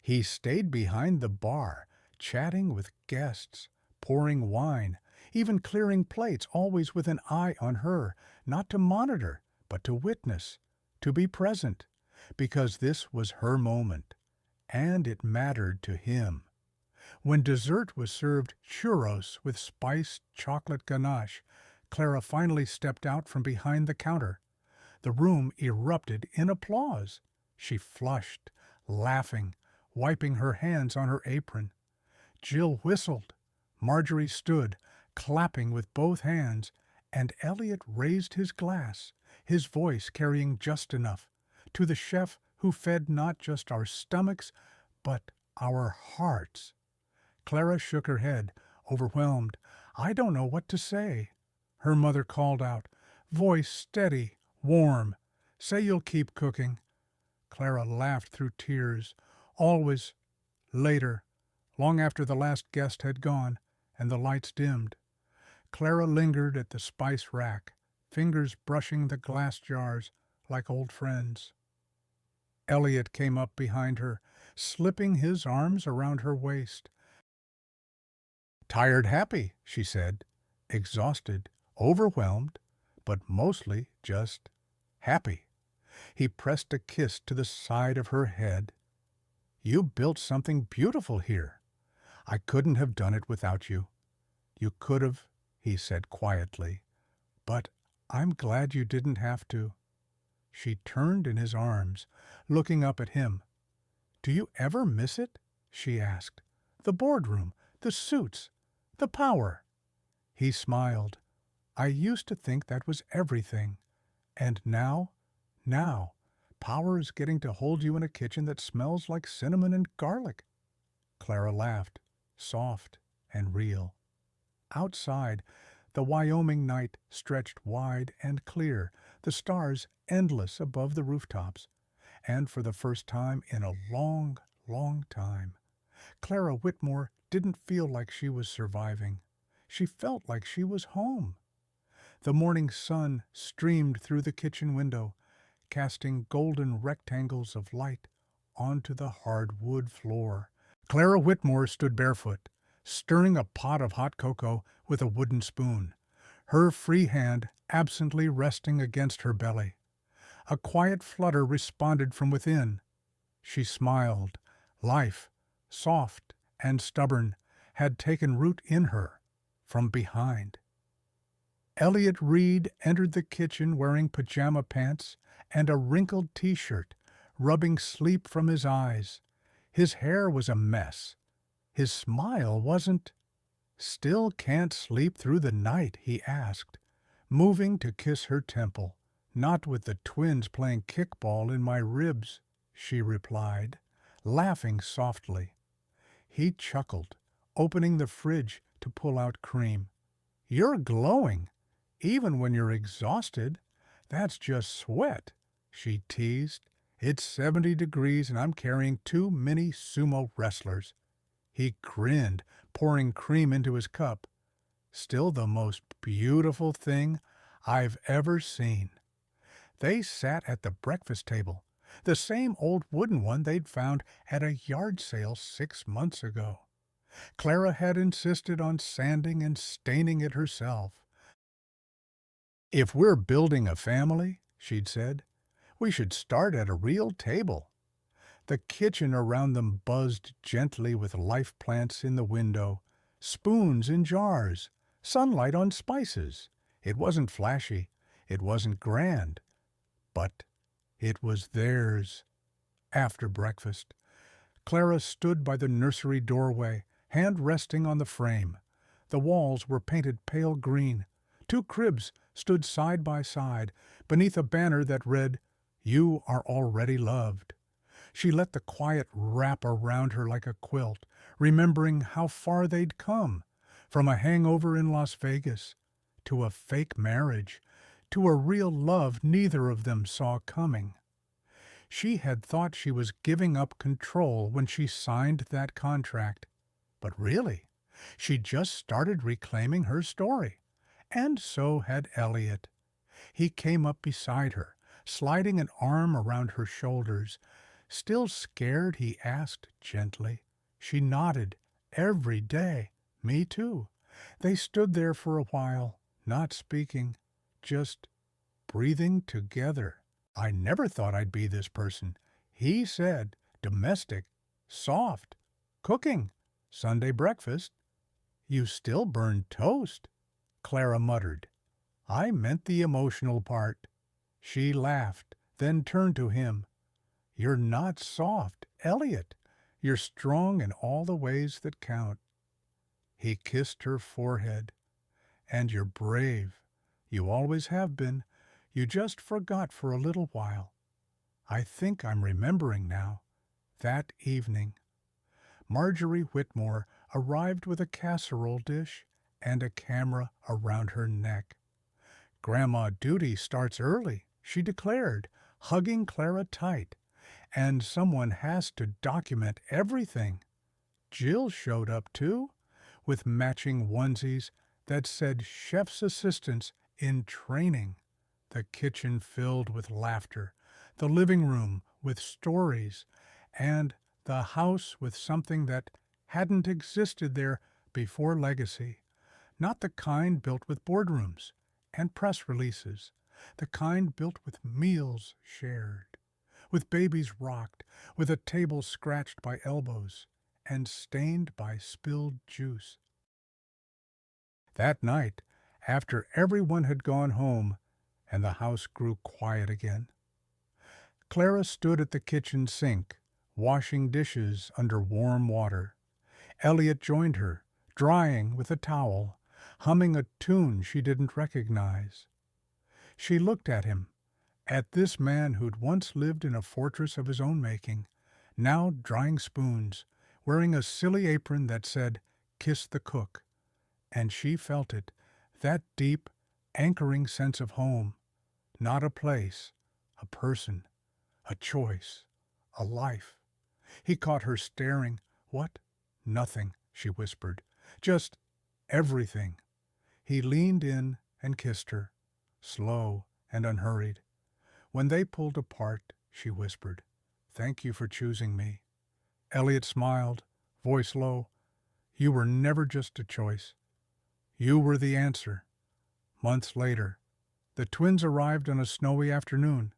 He stayed behind the bar, chatting with guests, pouring wine, even clearing plates, always with an eye on her, not to monitor, but to witness, to be present, because this was her moment, and it mattered to him. When dessert was served, churros with spiced chocolate ganache, Clara finally stepped out from behind the counter. The room erupted in applause. She flushed, laughing, wiping her hands on her apron. Jill whistled. Marjorie stood, clapping with both hands, and Elliot raised his glass, his voice carrying just enough, to the chef who fed not just our stomachs, but our hearts. Clara shook her head, overwhelmed. "I don't know what to say." Her mother called out, voice steady, warm. "Say you'll keep cooking." Clara laughed through tears. Always, later, long after the last guest had gone and the lights dimmed. Clara lingered at the spice rack, fingers brushing the glass jars like old friends. Elliot came up behind her, slipping his arms around her waist. "Tired happy," she said, exhausted, overwhelmed, but mostly just happy. He pressed a kiss to the side of her head. "You built something beautiful here. I couldn't have done it without you." "You could have," he said quietly, "but I'm glad you didn't have to." She turned in his arms, looking up at him. "Do you ever miss it?" she asked. "The boardroom, the suits, the power." He smiled. "I used to think that was everything. And now, power is getting to hold you in a kitchen that smells like cinnamon and garlic." Clara laughed, soft and real. Outside, the Wyoming night stretched wide and clear, the stars endless above the rooftops. And for the first time in a long, long time, Clara Whitmore didn't feel like she was surviving. She felt like she was home. The morning sun streamed through the kitchen window, casting golden rectangles of light onto the hard wood floor. Clara Whitmore stood barefoot, stirring a pot of hot cocoa with a wooden spoon, her free hand absently resting against her belly. A quiet flutter responded from within. She smiled. Life, soft and stubborn, had taken root in her from behind. Elliot Reed entered the kitchen wearing pajama pants and a wrinkled t-shirt, rubbing sleep from his eyes. His hair was a mess. His smile wasn't. "Still can't sleep through the night?" he asked, moving to kiss her temple. "Not with the twins playing kickball in my ribs," she replied, laughing softly. He chuckled, opening the fridge to pull out cream. "You're glowing, even when you're exhausted. That's just sweat," she teased. "It's 70 degrees and I'm carrying 2 mini sumo wrestlers." He grinned, pouring cream into his cup. "Still the most beautiful thing I've ever seen." They sat at the breakfast table, the same old wooden one they'd found at a yard sale 6 months ago. Clara had insisted on sanding and staining it herself. "If we're building a family," she'd said, "we should start at a real table." The kitchen around them buzzed gently with life plants in the window, spoons in jars, sunlight on spices. It wasn't flashy, it wasn't grand, but it was theirs. After breakfast, Clara stood by the nursery doorway, hand resting on the frame. The walls were painted pale green. 2 cribs stood side by side beneath a banner that read, "You are already loved." She let the quiet wrap around her like a quilt, remembering how far they'd come, from a hangover in Las Vegas, to a fake marriage, to a real love neither of them saw coming. She had thought she was giving up control when she signed that contract, but really, she'd just started reclaiming her story. And so had Elliot. He came up beside her, sliding an arm around her shoulders. "Still scared?" he asked gently. She nodded. "Every day. Me too." They stood there for a while, not speaking, just breathing together. "I never thought I'd be this person," he said. "Domestic, soft, cooking, Sunday breakfast." "You still burn toast," Clara muttered. "I meant the emotional part." She laughed, then turned to him. "You're not soft, Elliot. You're strong in all the ways that count." He kissed her forehead. "And you're brave. You always have been. You just forgot for a little while. I think I'm remembering now. That evening." Marjorie Whitmore arrived with a casserole dish and a camera around her neck. "Grandma duty starts early," she declared, hugging Clara tight. "And someone has to document everything." Jill showed up too, with matching onesies that said chef's assistants in training. The kitchen filled with laughter, the living room with stories, and the house with something that hadn't existed there before legacy. Not the kind built with boardrooms and press releases, the kind built with meals shared, with babies rocked, with a table scratched by elbows and stained by spilled juice. That night, after everyone had gone home and the house grew quiet again, Clara stood at the kitchen sink, washing dishes under warm water. Elliot joined her, drying with a towel, humming a tune she didn't recognize. She looked at him, at this man who'd once lived in a fortress of his own making, now drying spoons, wearing a silly apron that said, "Kiss the cook." And she felt it, that deep, anchoring sense of home, not a place, a person, a choice, a life. He caught her staring. What? Nothing, she whispered. Just everything. He leaned in and kissed her, slow and unhurried. When they pulled apart, she whispered, "Thank you for choosing me." Elliot smiled, voice low. "You were never just a choice. You were the answer." Months later, the twins arrived on a snowy afternoon.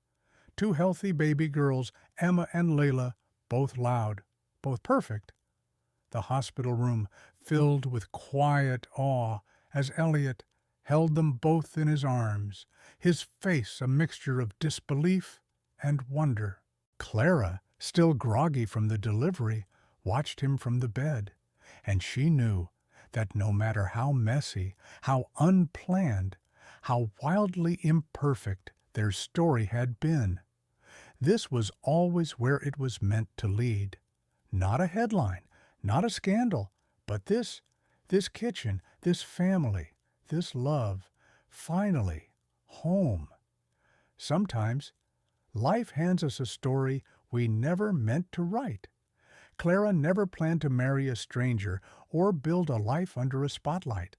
Two healthy baby girls, Emma and Layla, both loud, both perfect. The hospital room filled with quiet awe as Elliot held them both in his arms, his face a mixture of disbelief and wonder. Clara, still groggy from the delivery, watched him from the bed, and she knew that no matter how messy, how unplanned, how wildly imperfect their story had been, this was always where it was meant to lead. Not a headline, not a scandal, but this kitchen, this family, this love, finally, home. Sometimes, life hands us a story we never meant to write. Clara never planned to marry a stranger or build a life under a spotlight.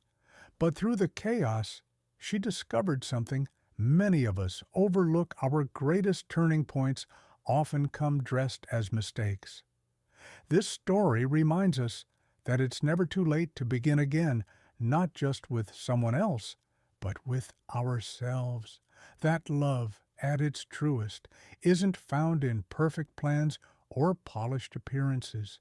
But through the chaos, she discovered something many of us overlook. Our greatest turning points often come dressed as mistakes. This story reminds us that it's never too late to begin again, not just with someone else, but with ourselves. That love, at its truest, isn't found in perfect plans or polished appearances,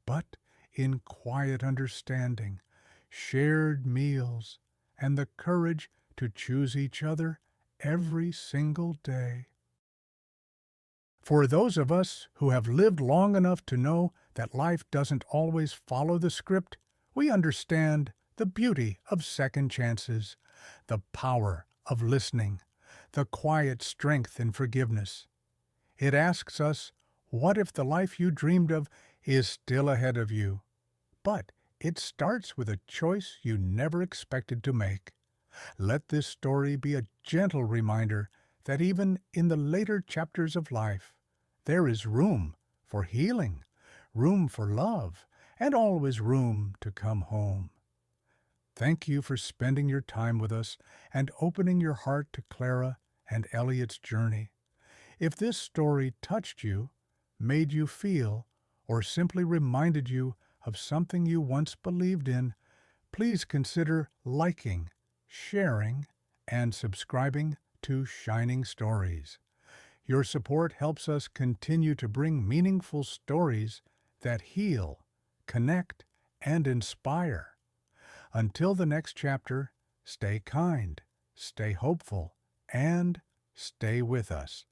but in quiet understanding, shared meals, and the courage to choose each other every single day. For those of us who have lived long enough to know that life doesn't always follow the script, we understand the beauty of second chances, the power of listening, the quiet strength in forgiveness. It asks us, what if the life you dreamed of is still ahead of you? But it starts with a choice you never expected to make. Let this story be a gentle reminder that even in the later chapters of life, there is room for healing, room for love, and always room to come home. Thank you for spending your time with us and opening your heart to Clara and Elliot's journey. If this story touched you, made you feel, or simply reminded you of something you once believed in, please consider liking, sharing, and subscribing to Shining Stories. Your support helps us continue to bring meaningful stories that heal, connect, and inspire. Until the next chapter, stay kind, stay hopeful, and stay with us.